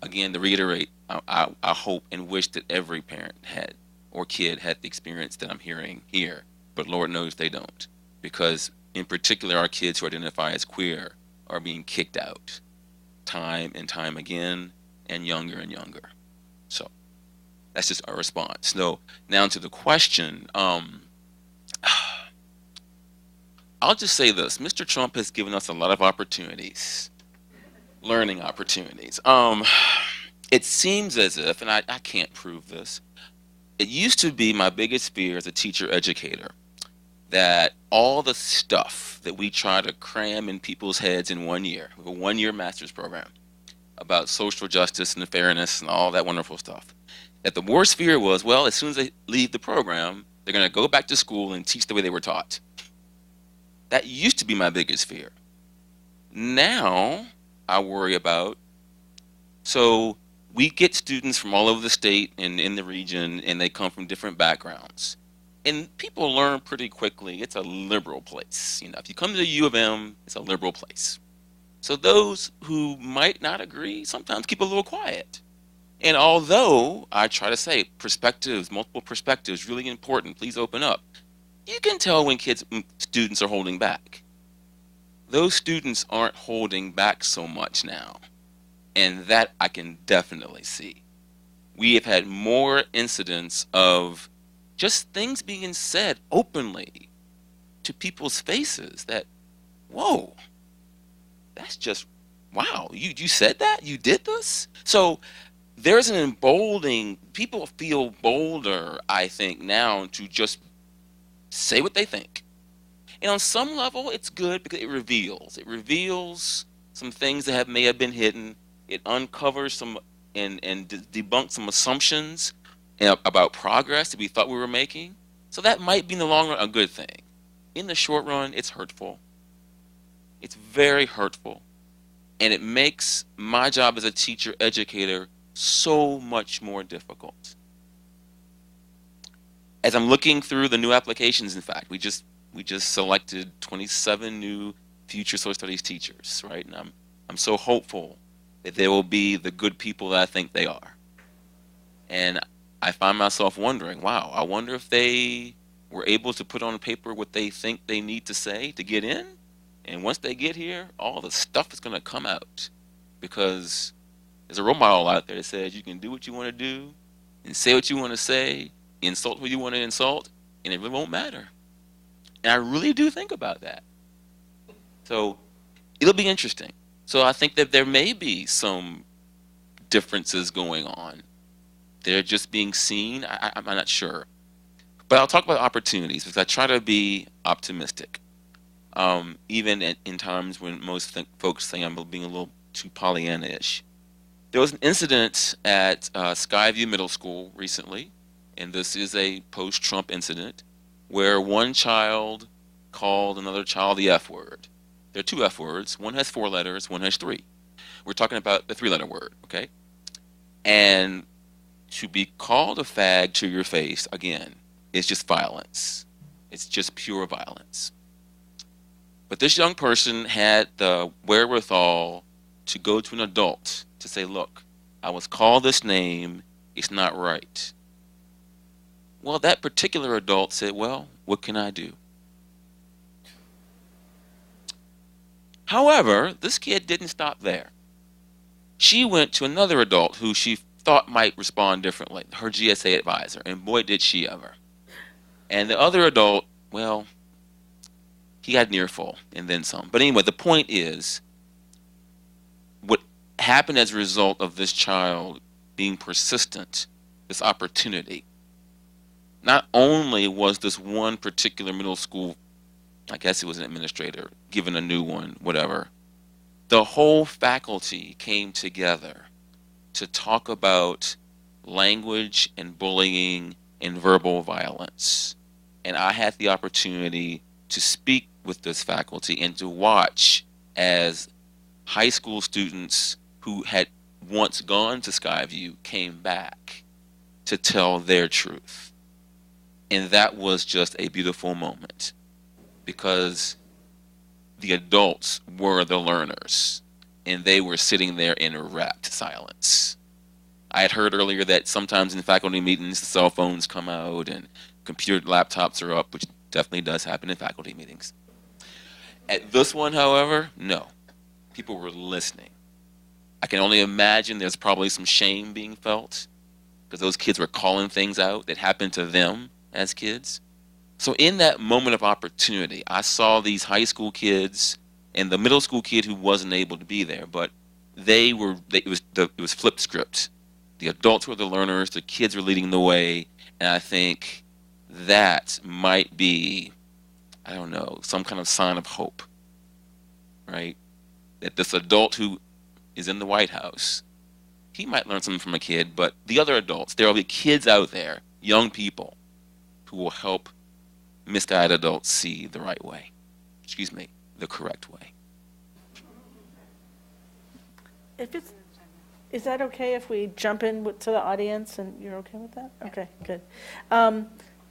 again, to reiterate, I hope and wish that every parent had or kid had the experience that I'm hearing here. But Lord knows they don't. Because, in particular, our kids who identify as queer are being kicked out time and time again. and younger and younger. So that's just our response. So now to the question. I'll just say this. Mr. Trump has given us a lot of opportunities, learning opportunities. It seems as if, and I can't prove this, it used to be my biggest fear as a teacher educator that all the stuff that we try to cram in people's heads in 1 year, a 1-year master's program about social justice and fairness and all that wonderful stuff, that the worst fear was, well, as soon as they leave the program, they're going to go back to school and teach the way they were taught. That used to be my biggest fear. Now I worry about, so we get students from all over the state and in the region, and they come from different backgrounds. And people learn pretty quickly. It's a liberal place. You know, if you come to the U of M, it's a liberal place. So those who might not agree sometimes keep a little quiet. And although I try to say perspectives, multiple perspectives, really important, please open up, you can tell when students are holding back. Those students aren't holding back so much now. And that I can definitely see. We have had more incidents of just things being said openly to people's faces that, whoa, that's just, wow, you said that? You did this? So there's an emboldening, people feel bolder, I think, now to just say what they think. And on some level, it's good because it reveals some things that may have been hidden. It uncovers some and debunks some assumptions about progress that we thought we were making. So that might be in the long run a good thing. In the short run, it's hurtful. It's very hurtful. And it makes my job as a teacher educator so much more difficult. As I'm looking through the new applications, in fact, we just selected 27 new future social studies teachers, right? And I'm so hopeful that they will be the good people that I think they are. And I find myself wondering, wow, I wonder if they were able to put on paper what they think they need to say to get in. And once they get here, all the stuff is going to come out. Because there's a role model out there that says you can do what you want to do and say what you want to say, insult who you want to insult, and it really won't matter. And I really do think about that. So it'll be interesting. So I think that there may be some differences going on. They're just being seen. I'm not sure. But I'll talk about opportunities because I try to be optimistic. Even in times when most folks say I'm being a little too Pollyanna-ish. There was an incident at Skyview Middle School recently, and this is a post-Trump incident, where one child called another child the F word. There are two F words. One has 4 letters, one has 3. We're talking about the 3-letter word, okay? And to be called a fag to your face, again, is just violence. It's just pure violence. But this young person had the wherewithal to go to an adult to say, look, I was called this name, it's not right. Well, that particular adult said, well, what can I do? However, this kid didn't stop there. She went to another adult who she thought might respond differently, her GSA advisor, and boy, did she ever. And the other adult, well, he got near full and then some. But anyway, the point is, what happened as a result of this child being persistent, this opportunity, not only was this one particular middle school, I guess it was an administrator, given a new one, whatever, the whole faculty came together to talk about language and bullying and verbal violence. And I had the opportunity to speak with this faculty and to watch as high school students who had once gone to Skyview came back to tell their truth. And that was just a beautiful moment because the adults were the learners and they were sitting there in rapt silence. I had heard earlier that sometimes in faculty meetings the cell phones come out and computer laptops are up, which definitely does happen in faculty meetings. At this one, however, no. People were listening. I can only imagine there's probably some shame being felt because those kids were calling things out that happened to them as kids. So in that moment of opportunity, I saw these high school kids and the middle school kid who wasn't able to be there, but it was flipped script. The adults were the learners, the kids were leading the way, and I think that might be, I don't know, some kind of sign of hope, right? That this adult who is in the White House, he might learn something from a kid, but the other adults, there will be kids out there, young people, who will help misguided adults see the right way. Excuse me, the correct way. Is that okay if we jump in to the audience and you're okay with that? Okay, good.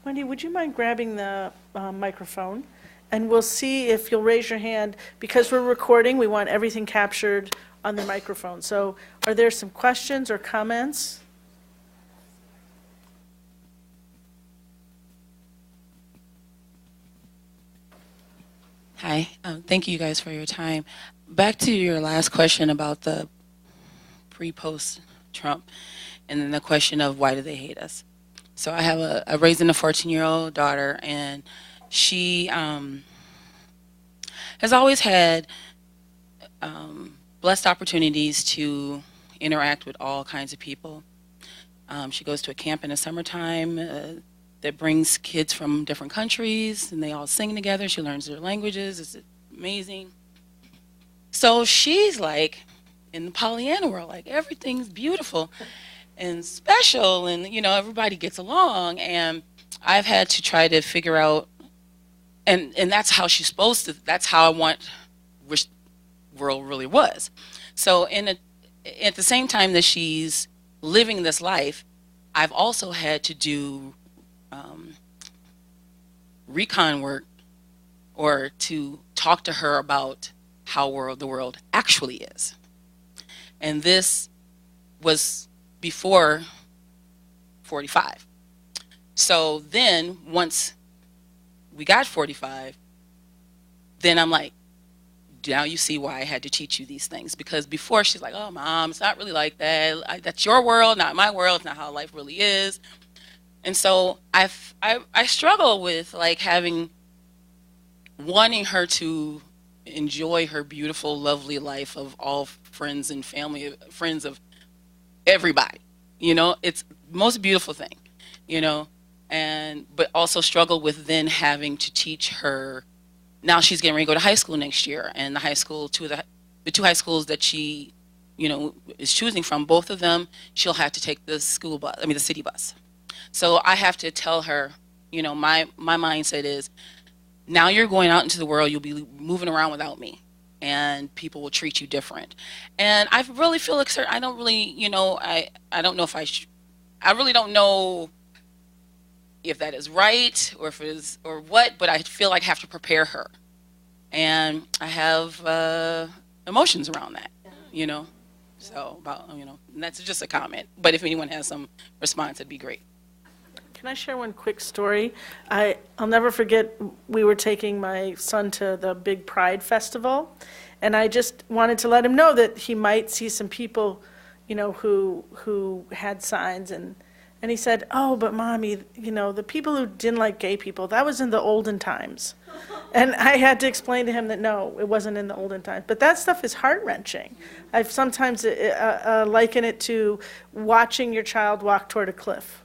Wendy, would you mind grabbing the microphone? And we'll see if you'll raise your hand. Because we're recording, we want everything captured on the microphone. So are there some questions or comments? Hi, thank you guys for your time. Back to your last question about the pre-post Trump, and then the question of why do they hate us. So I have a raising a 14-year-old daughter, and she has always had blessed opportunities to interact with all kinds of people. She goes to a camp in the summertime that brings kids from different countries, and they all sing together. She learns their languages. It's amazing. So she's like in the Pollyanna world, like everything's beautiful and special, and everybody gets along. And I've had to try to figure out, and that's how she's supposed to. That's how I wish the world really was. So at the same time that she's living this life, I've also had to do recon work, or to talk to her about how the world actually is. And this was before 45. So then once we got 45, then I'm like, now you see why I had to teach you these things. Because before she's like, oh, Mom, it's not really like that. That's your world, not my world. It's not how life really is. And so I struggle with like wanting her to enjoy her beautiful, lovely life of all friends and family, friends of everybody. It's the most beautiful thing, but also struggle with then having to teach her. Now she's getting ready to go to high school next year, and the two high schools that she, is choosing from, both of them, she'll have to take the city bus. So I have to tell her, my mindset is, now you're going out into the world, you'll be moving around without me, and people will treat you different. And I really feel like, I don't really, I don't know if I really don't know if that is right or if it is or what, but I feel like I have to prepare her. And I have emotions around that, So about, and that's just a comment. But if anyone has some response, it'd be great. Can I share one quick story? I'll never forget, we were taking my son to the big Pride Festival, and I just wanted to let him know that he might see some people, who had signs, and he said, oh, but Mommy, the people who didn't like gay people, that was in the olden times. And I had to explain to him that no, it wasn't in the olden times. But that stuff is heart-wrenching. I've sometimes liken it to watching your child walk toward a cliff.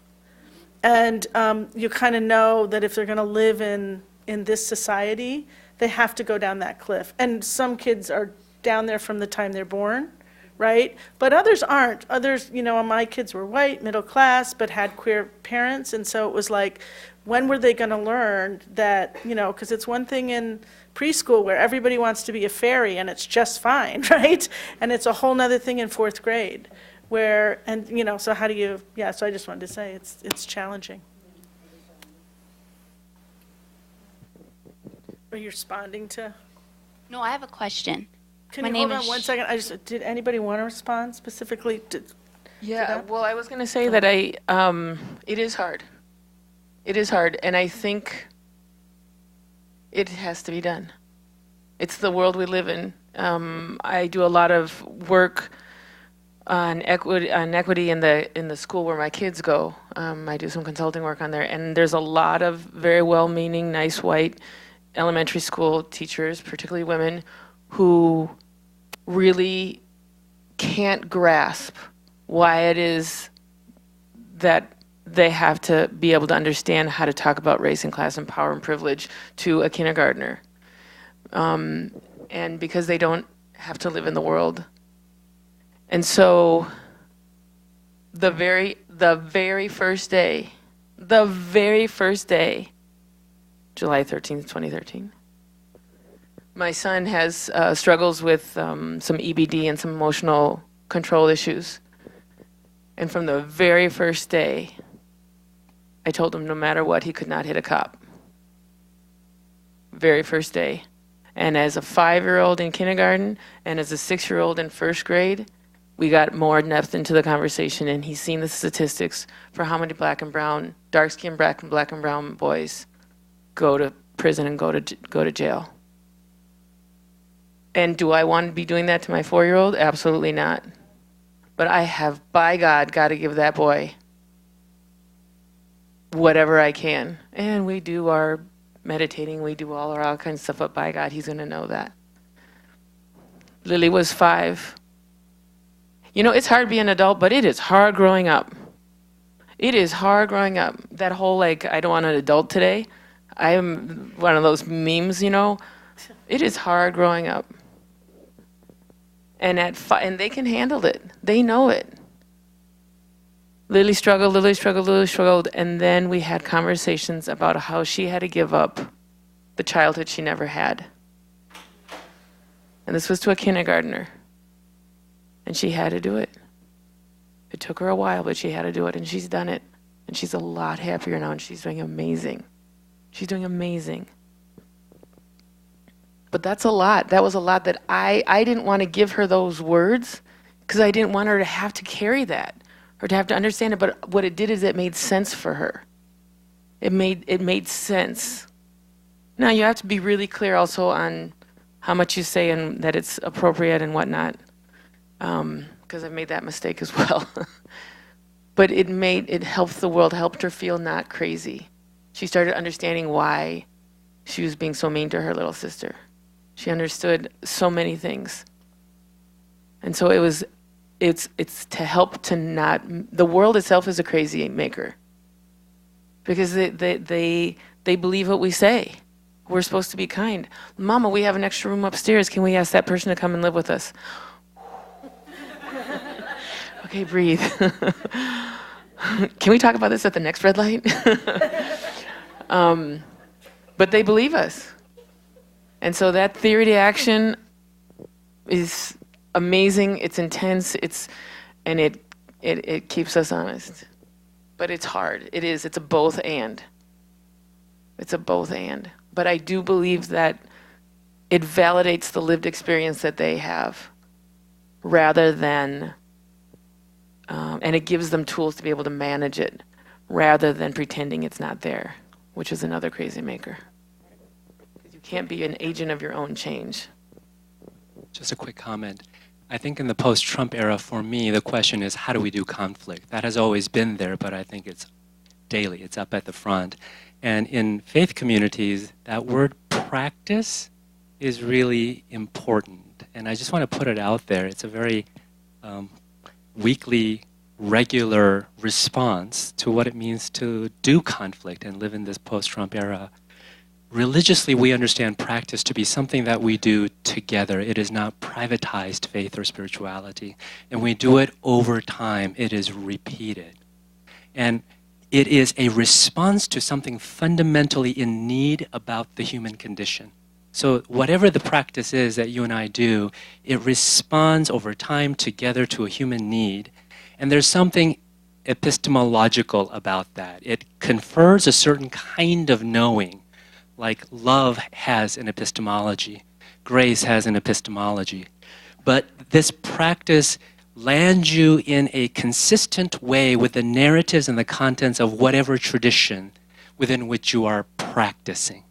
And you kind of know that if they're going to live in this society, they have to go down that cliff. And some kids are down there from the time they're born, right? But others aren't. Others, my kids were white, middle class, but had queer parents. And so it was like, when were they going to learn that, because it's one thing in preschool where everybody wants to be a fairy and it's just fine, right? And it's a whole nother thing in 4th grade. So how do you, so I just wanted to say it's challenging. Are you responding to? No, I have a question. Can you hold on 1 second? Did anybody want to respond specifically to that? Well, I was going to say that it is hard. It is hard, and I think it has to be done. It's the world we live in. I do a lot of work on equity in the school where my kids go. I do some consulting work on there, and there's a lot of very well-meaning, nice white elementary school teachers, particularly women, who really can't grasp why it is that they have to be able to understand how to talk about race and class and power and privilege to a kindergartner. And because they don't have to live in the world. And so the very first day, July 13th, 2013, my son has struggles with some EBD and some emotional control issues. And from the very first day, I told him no matter what, he could not hit a cop. Very first day. And as a 5-year-old in kindergarten and as a 6-year-old in first grade, we got more depth into the conversation, and he's seen the statistics for how many black and brown, dark-skinned black and brown boys go to prison and go to jail. And do I want to be doing that to my 4-year-old? Absolutely not. But I have, by God, got to give that boy whatever I can. And we do our meditating, we do all kinds of stuff, but by God, he's going to know that. Lily was 5. You know, it's hard being an adult, but it is hard growing up. It is hard growing up. That whole, like, I don't want an adult today. I am one of those memes, you know. It is hard growing up. And and they can handle it. They know it. Lily struggled, and then we had conversations about how she had to give up the childhood she never had. And this was to a kindergartner. And she had to do it. It took her a while, but she had to do it, and she's done it. And she's a lot happier now, and she's doing amazing. She's doing amazing. But that's a lot. That was a lot that I didn't want to give her those words because I didn't want her to have to carry that or to have to understand it. But what it did is it made sense for her. It made sense. Now, you have to be really clear also on how much you say and that it's appropriate and whatnot, because I've made that mistake as well. But it helped the world, helped her feel not crazy. She started understanding why she was being so mean to her little sister. She understood so many things. And so it's to help to not, the world itself is a crazy maker. Because they believe what we say. We're supposed to be kind. Mama, we have an extra room upstairs. Can we ask that person to come and live with us? Okay, breathe. Can we talk about this at the next red light? But they believe us. And so that theory to action is amazing. It's intense. And it keeps us honest. But it's hard. It is. It's a both and. It's a both and. But I do believe that it validates the lived experience that they have rather than, and it gives them tools to be able to manage it rather than pretending it's not there, which is another crazy maker. You can't be an agent of your own change. Just a quick comment. I think in the post-Trump era, for me, the question is, how do we do conflict? That has always been there, but I think it's daily. It's up at the front. And in faith communities, that word practice is really important. And I just want to put it out there. It's a very weekly, regular response to what it means to do conflict and live in this post-Trump era. Religiously, we understand practice to be something that we do together. It is not privatized faith or spirituality. And we do it over time. It is repeated. And it is a response to something fundamentally in need about the human condition. So whatever the practice is that you and I do, it responds over time together to a human need. And there's something epistemological about that. It confers a certain kind of knowing, like love has an epistemology, grace has an epistemology. But this practice land you in a consistent way with the narratives and the contents of whatever tradition within which you are practicing.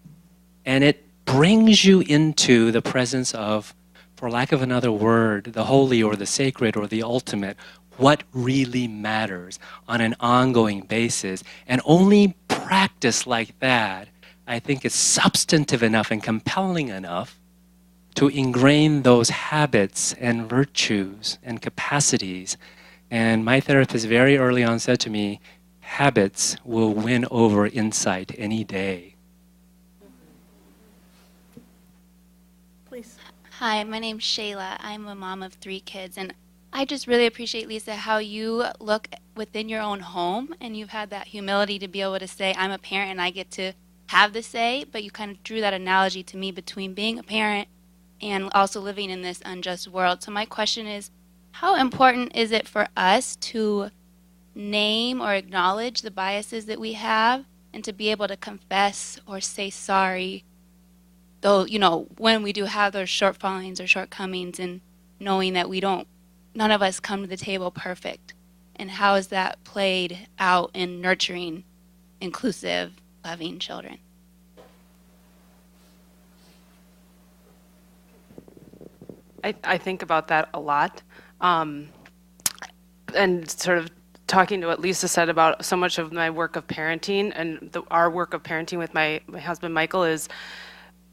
And it brings you into the presence of for lack of another word, the holy or the sacred or the ultimate, what really matters on an ongoing basis. And only practice like that, I think, is substantive enough and compelling enough to ingrain those habits and virtues and capacities. And my therapist very early on said to me, habits will win over insight any day. Please. Hi, my name's Shayla. I'm a mom of 3 kids, and I just really appreciate, Lisa, how you look within your own home, and you've had that humility to be able to say, I'm a parent and I get to have the say, but you kind of drew that analogy to me between being a parent and also living in this unjust world. So my question is, how important is it for us to name or acknowledge the biases that we have and to be able to confess or say sorry, though, you know, when we do have those shortfallings or shortcomings, and knowing that none of us come to the table perfect? And how is that played out in nurturing inclusive, loving children? I think about that a lot. And sort of talking to what Lisa said about so much of my work of parenting and our work of parenting with my husband Michael is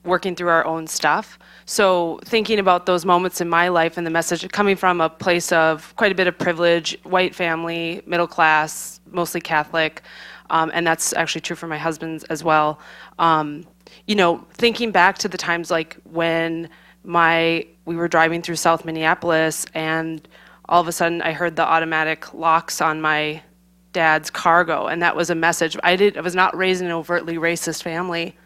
working through our own stuff. So thinking about those moments in my life and the message coming from a place of quite a bit of privilege, white family, middle class, mostly Catholic, and that's actually true for my husband's as well. You know, thinking back to the times like when we were driving through South Minneapolis and all of a sudden I heard the automatic locks on my dad's cargo, and that was a message. I was not raised in an overtly racist family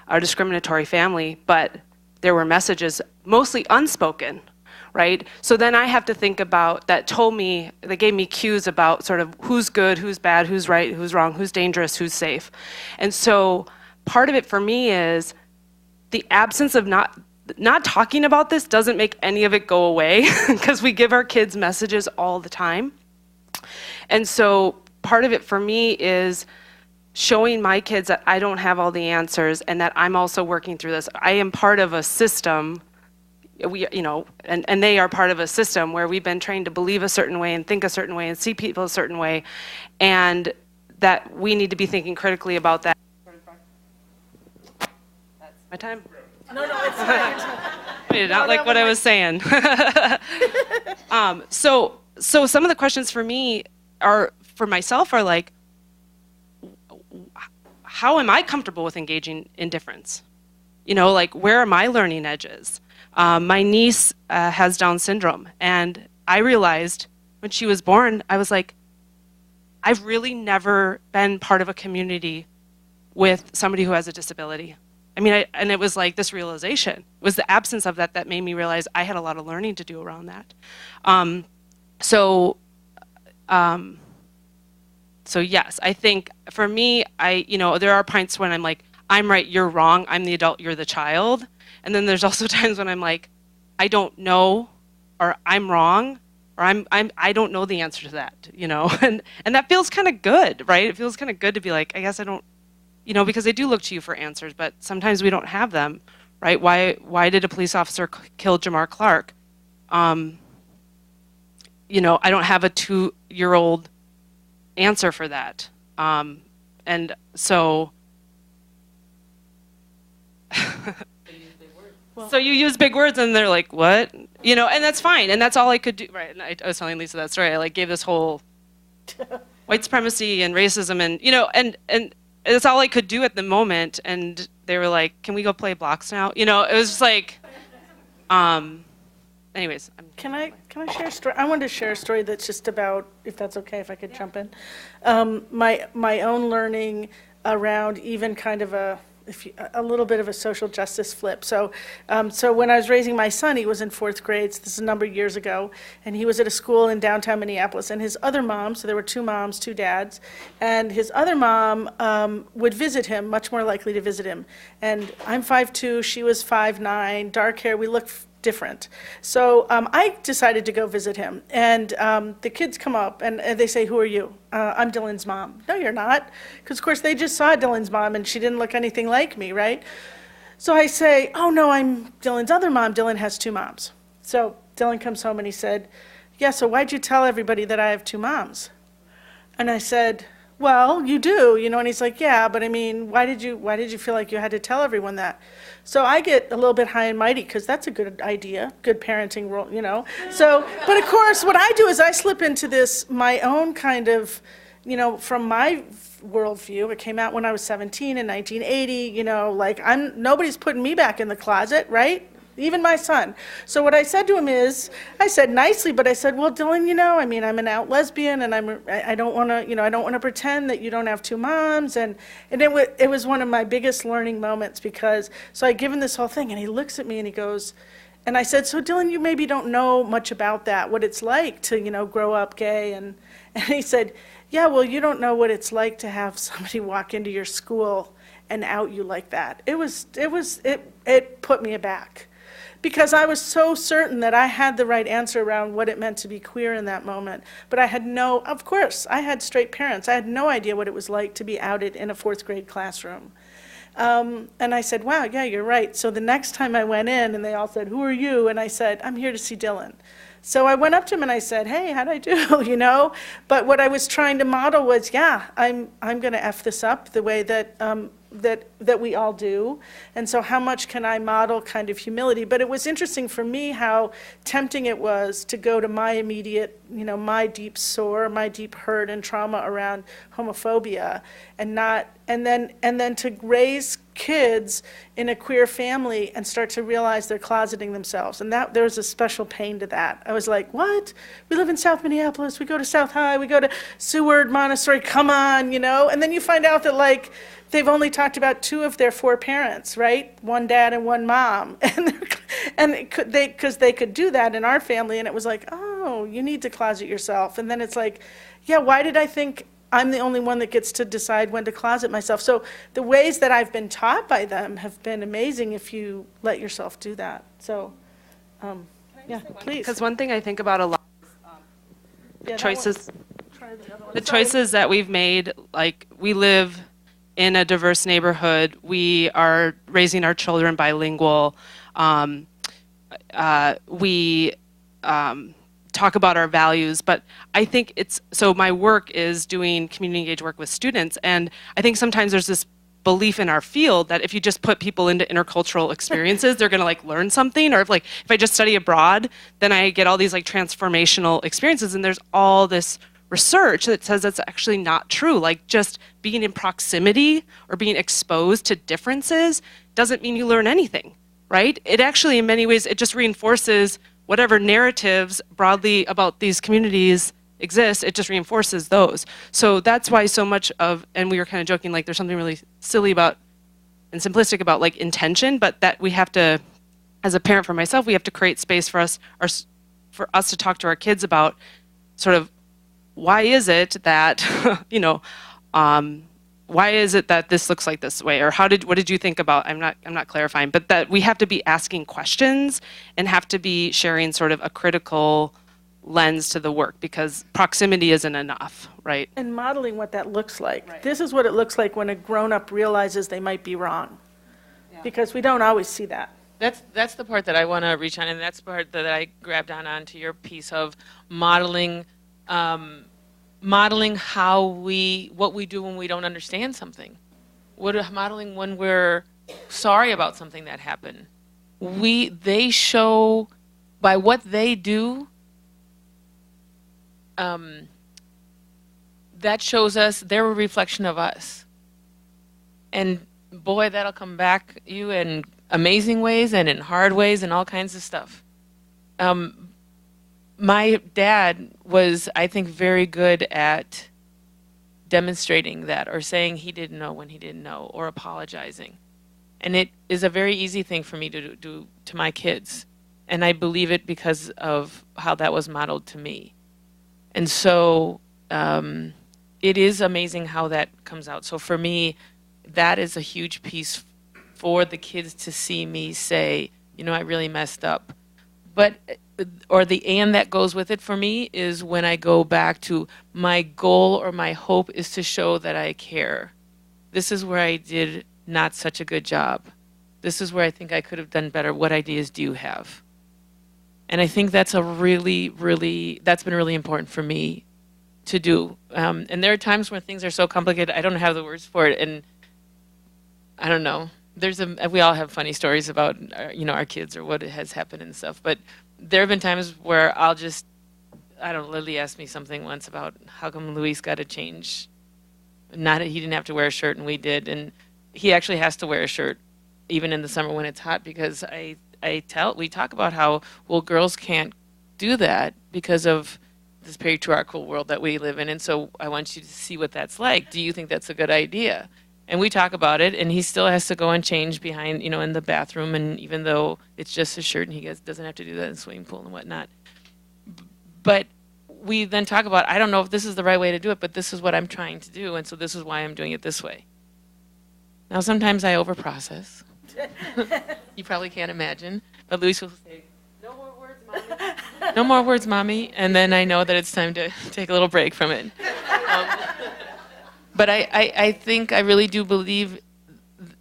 or discriminatory family, but there were messages, mostly unspoken, right? So then I have to think about, that gave me cues about sort of who's good, who's bad, who's right, who's wrong, who's dangerous, who's safe. And so part of it for me is the absence of not talking about this doesn't make any of it go away because we give our kids messages all the time. And so part of it for me is showing my kids that I don't have all the answers and that I'm also working through this. I am part of a system, and they are part of a system where we've been trained to believe a certain way and think a certain way and see people a certain way, and that we need to be thinking critically about that. That's my time. No, it's not. I did not like what I was saying. So some of the questions for me for myself are like, how am I comfortable with engaging in difference? You know, like, where are my learning edges? My niece has Down syndrome, and I realized when she was born, I was like, I've really never been part of a community with somebody who has a disability. I mean, and it was like this realization. It was the absence of that made me realize I had a lot of learning to do around that. So yes, I think for me, there are points when I'm like, I'm right, you're wrong, I'm the adult, you're the child. And then there's also times when I'm like, I don't know, or I'm wrong, or I don't know the answer to that, you know? And that feels kind of good, right? It feels kind of good to be like, I guess I don't, you know, because they do look to you for answers, but sometimes we don't have them, right? Why did a police officer kill Jamar Clark? You know, I don't have a 2-year-old answer for that. And so, so you use big words and they're like, what? You know, and that's fine. And that's all I could do. Right. And I was telling Lisa that story. I like gave this whole white supremacy and racism and, you know, and that's all I could do at the moment. And they were like, can we go play blocks now? You know, it was just like, anyways. Can I share a story? I wanted to share a story that's just about, if that's okay, if I could jump in. My own learning around even kind of a little bit of a social justice flip. So when I was raising my son, he was in 4th grade, so this is a number of years ago, and he was at a school in downtown Minneapolis, and his other mom, so there were 2 moms, 2 dads, and his other mom would visit him, much more likely to visit him. And I'm 5'2", she was 5'9", dark hair, we looked different. So I decided to go visit him, and the kids come up and they say, who are you? I'm Dylan's mom. No, you're not, because of course they just saw Dylan's mom and she didn't look anything like me, right? So I say, oh no, I'm Dylan's other mom. Dylan has 2 moms. So Dylan comes home and he said, yeah, so why'd you tell everybody that I have two moms? And I said, well, you do, and he's like, yeah, but I mean, why did you feel like you had to tell everyone that? So I get a little bit high and mighty because that's a good idea, good parenting role, So, but of course, what I do is I slip into this, my own kind of, from my worldview. It came out when I was 17 in 1980, like nobody's putting me back in the closet, right? Even my son. So what I said to him is, I said nicely, but I said, well, Dylan, I mean, I'm an out lesbian, and I don't want to, I don't want to pretend that you don't have two moms, and it was one of my biggest learning moments because, so I give him this whole thing, and he looks at me and he goes, and I said, so Dylan, you maybe don't know much about that, what it's like to, grow up gay, and he said, yeah, well, you don't know what it's like to have somebody walk into your school and out you like that. It put me aback. Because I was so certain that I had the right answer around what it meant to be queer in that moment. But I had of course, I had straight parents. I had no idea what it was like to be outed in a 4th grade classroom. And I said, wow, yeah, you're right. So the next time I went in and they all said, who are you? And I said, I'm here to see Dylan. So I went up to him and I said, hey, how'd I do, But what I was trying to model was, yeah, I'm going to F this up the way that that we all do. And so how much can I model kind of humility? But it was interesting for me how tempting it was to go to my immediate, my deep sore, my deep hurt and trauma around homophobia and then to raise kids in a queer family and start to realize they're closeting themselves. And that there was a special pain to that. I was like, what? We live in South Minneapolis, we go to South High, we go to Seward, Montessori, come on, And then you find out that they've only talked about 2 of their 4 parents, right? One dad and one mom. And because they could do that in our family, and it was like, oh, you need to closet yourself. And then it's like, yeah, why did I think I'm the only one that gets to decide when to closet myself? So the ways that I've been taught by them have been amazing if you let yourself do that. So, yeah, please. Because one thing I think about a lot is Yeah, choices. Try the other one. The Sorry. choices that we've made, like we live in a diverse neighborhood, we are raising our children bilingual, we talk about our values, but I think so my work is doing community engaged work with students, and I think sometimes there's this belief in our field that if you just put people into intercultural experiences, they're going to learn something, or if I just study abroad, then I get all these transformational experiences, and there's all this research that says that's actually not true. Just being in proximity or being exposed to differences doesn't mean you learn anything, right? It actually, in many ways, it just reinforces whatever narratives broadly about these communities exist, it just reinforces those. So that's why so much of, and we were kind of joking, there's something really silly about and simplistic about intention, but that we have to, as a parent for myself, we have to create space for us to talk to our kids about sort of why is it that, why is it that this looks like this way? Or what did you think about, I'm not clarifying, but that we have to be asking questions and have to be sharing sort of a critical lens to the work, because proximity isn't enough, right? And modeling what that looks like. Right. This is what it looks like when a grown-up realizes they might be wrong. Yeah. Because we don't always see that. That's the part that I want to reach on, and that's the part that I grabbed onto your piece of modeling, modeling what we do when we don't understand something. Modeling when we're sorry about something that happened. They show by what they do. That shows us they're a reflection of us. And boy, that'll come back you in amazing ways and in hard ways and all kinds of stuff. My dad was, I think, very good at demonstrating that, or saying he didn't know when he didn't know, or apologizing. And it is a very easy thing for me to do to my kids. And I believe it because of how that was modeled to me. And so it is amazing how that comes out. So for me, that is a huge piece for the kids to see me say, I really messed up. But, or the and that goes with it for me is when I go back to my goal or my hope is to show that I care. This is where I did not such a good job. This is where I think I could have done better. What ideas do you have? And I think that's that's been really important for me to do. And there are times when things are so complicated, I don't have the words for it. And I don't know. We all have funny stories about, our kids or what has happened and stuff. But there have been times where Lily asked me something once about how come Luis got to change. He didn't have to wear a shirt and we did. And he actually has to wear a shirt even in the summer when it's hot, because we talk about how, well, girls can't do that because of this patriarchal world that we live in. And so I want you to see what that's like. Do you think that's a good idea? And we talk about it, and he still has to go and change behind, in the bathroom. And even though it's just a shirt and he doesn't have to do that in the swimming pool and whatnot. But we then talk about, I don't know if this is the right way to do it, but this is what I'm trying to do. And so this is why I'm doing it this way. Now, sometimes I overprocess. You probably can't imagine. But Luis will say, no more words, Mommy. No more words, Mommy. And then I know that it's time to take a little break from it. But I think I really do believe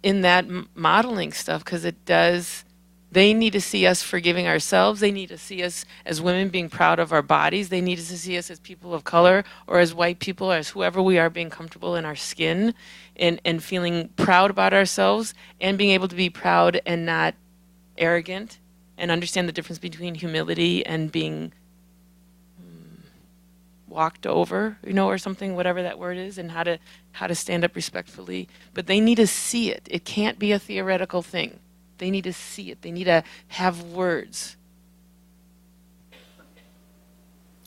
in that modeling stuff, because it does. They need to see us forgiving ourselves. They need to see us as women being proud of our bodies. They need to see us as people of color or as white people or as whoever we are, being comfortable in our skin and feeling proud about ourselves, and being able to be proud and not arrogant, and understand the difference between humility and being walked over, or something, whatever that word is, and how to stand up respectfully. But they need to see it. It can't be a theoretical thing. They need to see it. They need to have words.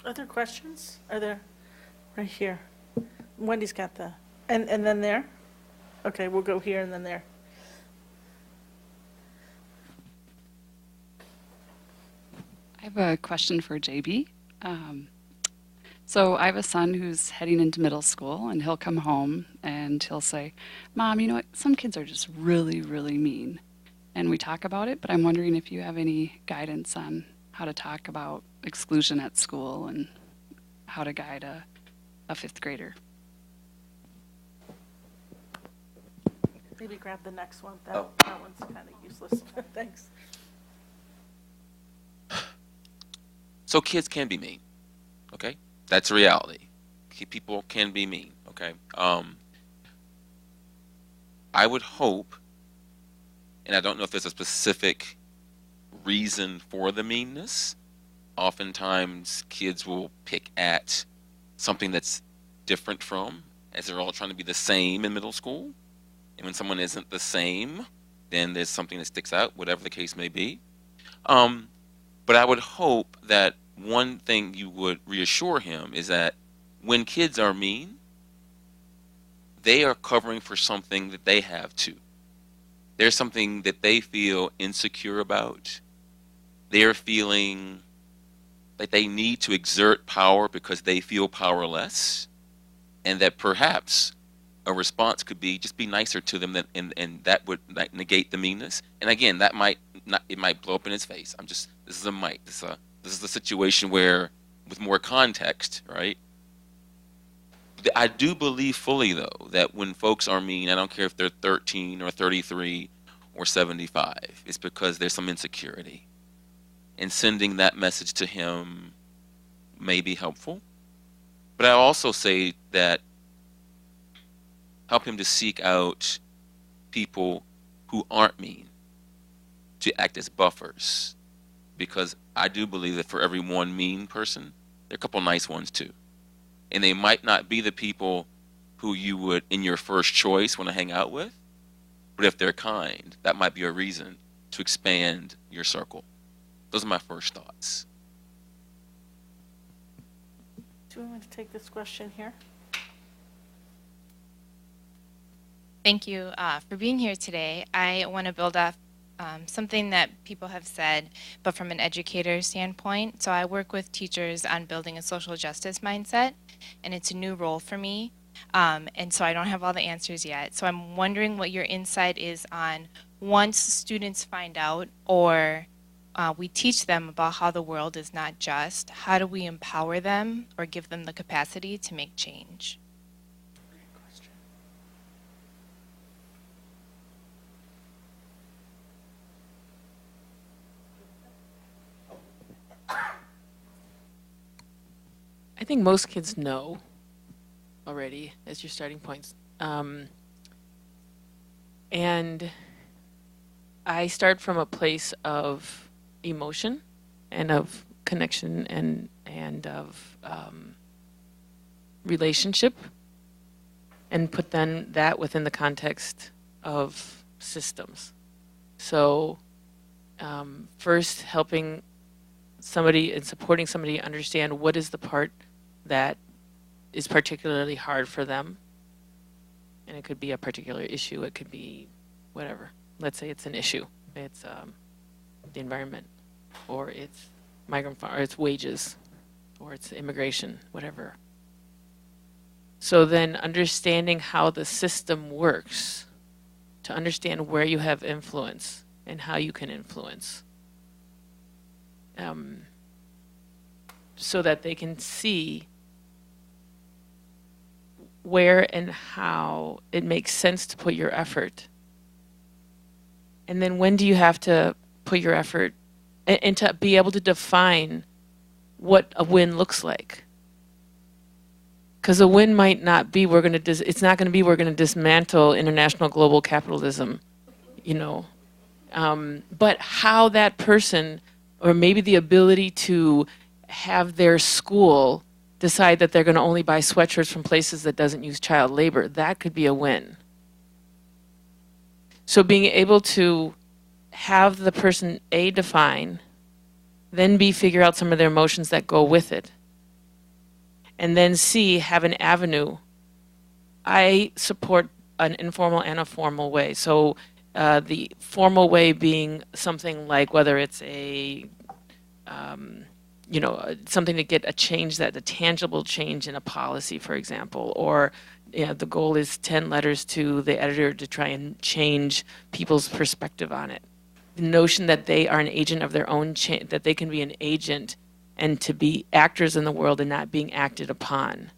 Other questions? Are there? Right here. Wendy's got and then there? Okay, we'll go here and then there. I have a question for JB. So I have a son who's heading into middle school, and he'll come home and he'll say, Mom, you know what? Some kids are just really, really mean. And we talk about it, but I'm wondering if you have any guidance on how to talk about exclusion at school and how to guide a fifth grader. Maybe grab the next one. That one's kind of useless. Thanks. So kids can be mean, okay? That's a reality. People can be mean, okay? I would hope, and I don't know if there's a specific reason for the meanness. Oftentimes, kids will pick at something that's different from, as they're all trying to be the same in middle school. And when someone isn't the same, then there's something that sticks out, whatever the case may be. But I would hope that one thing you would reassure him is that when kids are mean, they are covering for something that they have too. There's something that they feel insecure about. They're feeling like they need to exert power because they feel powerless, and that perhaps a response could be just be nicer to them, and that would negate the meanness. And again, that might not, it might blow up in his face. This is a mic. This is the situation where, with more context, right? I do believe fully, though, that when folks are mean, I don't care if they're 13 or 33 or 75, it's because there's some insecurity. And sending that message to him may be helpful. But I also say that help him to seek out people who aren't mean, to act as buffers. Because I do believe that for every one mean person, there are a couple nice ones too. And they might not be the people who you would, in your first choice, want to hang out with. But if they're kind, that might be a reason to expand your circle. Those are my first thoughts. Do we want to take this question here? Thank you for being here today. I want to build off something that people have said, but from an educator standpoint. So I work with teachers on building a social justice mindset, and it's a new role for me. And so I don't have all the answers yet. So I'm wondering what your insight is on, once students find out or we teach them about how the world is not just, how do we empower them or give them the capacity to make change? I think most kids know already as your starting points. And I start from a place of emotion and of connection and of relationship, and put then that within the context of systems. So first helping somebody and supporting somebody understand what is the part that is particularly hard for them. And it could be a particular issue, it could be whatever. Let's say it's an issue. It's the environment, or it's migrant farm, or it's wages, or it's immigration, whatever. So then understanding how the system works, to understand where you have influence and how you can influence. So that they can see where and how it makes sense to put your effort. And then when do you have to put your effort, and to be able to define what a win looks like. Because a win might not be it's not going to be we're going to dismantle international global capitalism, you know. But how that person, or maybe the ability to have their school decide that they're going to only buy sweatshirts from places that doesn't use child labor, that could be a win. So being able to have the person A, define, then B, figure out some of their emotions that go with it, and then C, have an avenue. I support an informal and a formal way. So the formal way being something like whether it's a something to get a change, a tangible change in a policy, for example, or the goal is 10 letters to the editor to try and change people's perspective on it. The notion that they are an agent of their own change, that they can be an agent and to be actors in the world and not being acted upon,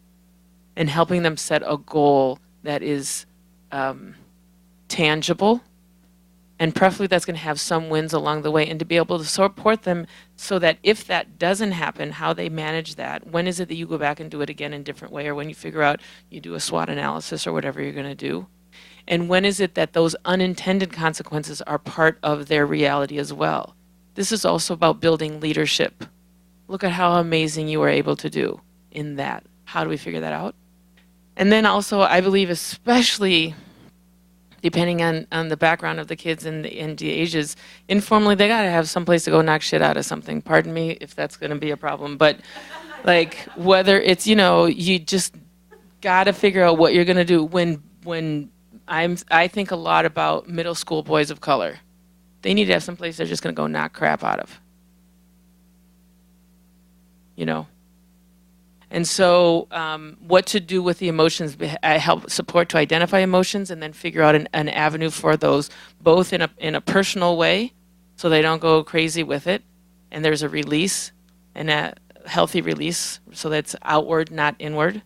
and helping them set a goal that is tangible, and preferably that's going to have some wins along the way, and to be able to support them so that if that doesn't happen, how they manage that. When is it that you go back and do it again in a different way, or when you figure out you do a SWOT analysis or whatever you're going to do? And when is it that those unintended consequences are part of their reality as well? This is also about building leadership. Look at how amazing you were able to do in that. How do we figure that out? And then also, I believe, especially depending on the background of the kids and the ages, informally, they got to have some place to go knock shit out of something. Pardon me if that's going to be a problem. But like, whether it's, you just got to figure out what you're going to do. When I think a lot about middle school boys of color. They need to have some place they're just going to go knock crap out of. And so what to do with the emotions, I help support to identify emotions and then figure out an avenue for those, both in a personal way, so they don't go crazy with it, and there's a release, and a healthy release, so that's outward, not inward,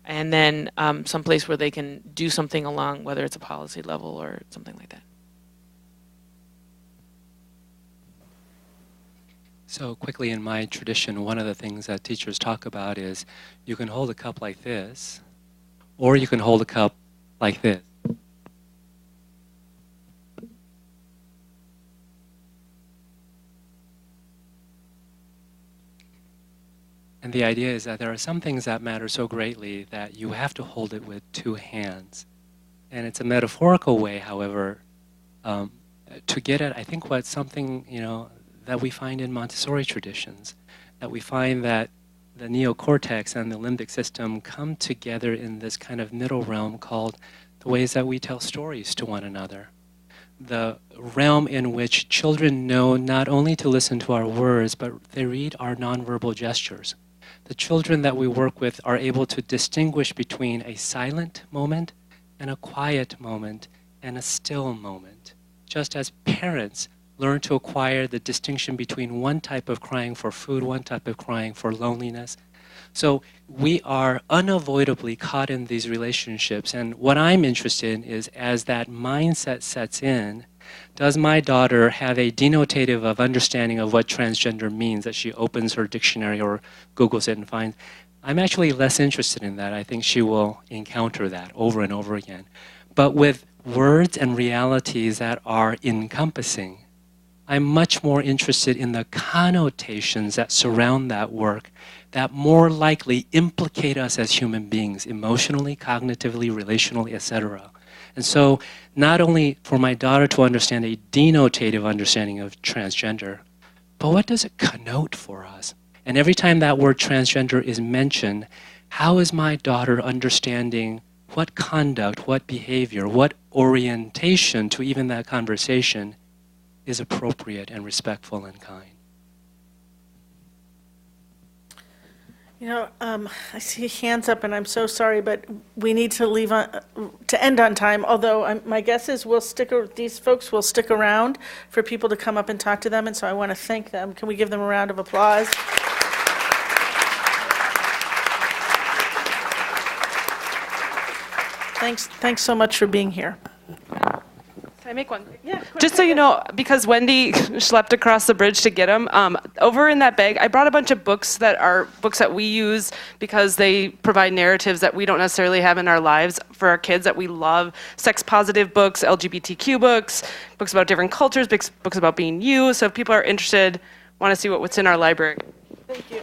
and then some place where they can do something along, whether it's a policy level or something like that. So quickly, in my tradition, one of the things that teachers talk about is you can hold a cup like this, or you can hold a cup like this. And the idea is that there are some things that matter so greatly that you have to hold it with two hands. And it's a metaphorical way, however, to get at, I think, what's something, that we find in Montessori traditions, that we find that the neocortex and the limbic system come together in this kind of middle realm called the ways that we tell stories to one another. The realm in which children know not only to listen to our words, but they read our nonverbal gestures. The children that we work with are able to distinguish between a silent moment and a quiet moment and a still moment. Just as parents learn to acquire the distinction between one type of crying for food, one type of crying for loneliness. So we are unavoidably caught in these relationships. And what I'm interested in is, as that mindset sets in, does my daughter have a denotative of understanding of what transgender means, that she opens her dictionary or Googles it and finds, I'm actually less interested in that. I think she will encounter that over and over again. But with words and realities that are encompassing, I'm much more interested in the connotations that surround that work that more likely implicate us as human beings, emotionally, cognitively, relationally, etc. And so not only for my daughter to understand a denotative understanding of transgender, but what does it connote for us? And every time that word transgender is mentioned, how is my daughter understanding what conduct, what behavior, what orientation to even that conversation is appropriate and respectful and kind? You know, I see hands up, and I'm so sorry, but we need to leave to end on time. Although my guess is these folks will stick around for people to come up and talk to them, and so I want to thank them. Can we give them a round of applause? Thanks so much for being here. Can I make one? Yeah. Just so you know, because Wendy schlepped across the bridge to get them, over in that bag, I brought a bunch of books that are books that we use because they provide narratives that we don't necessarily have in our lives for our kids that we love. Sex-positive books, LGBTQ books, books about different cultures, books about being you. So if people are interested, want to see what's in our library. Thank you.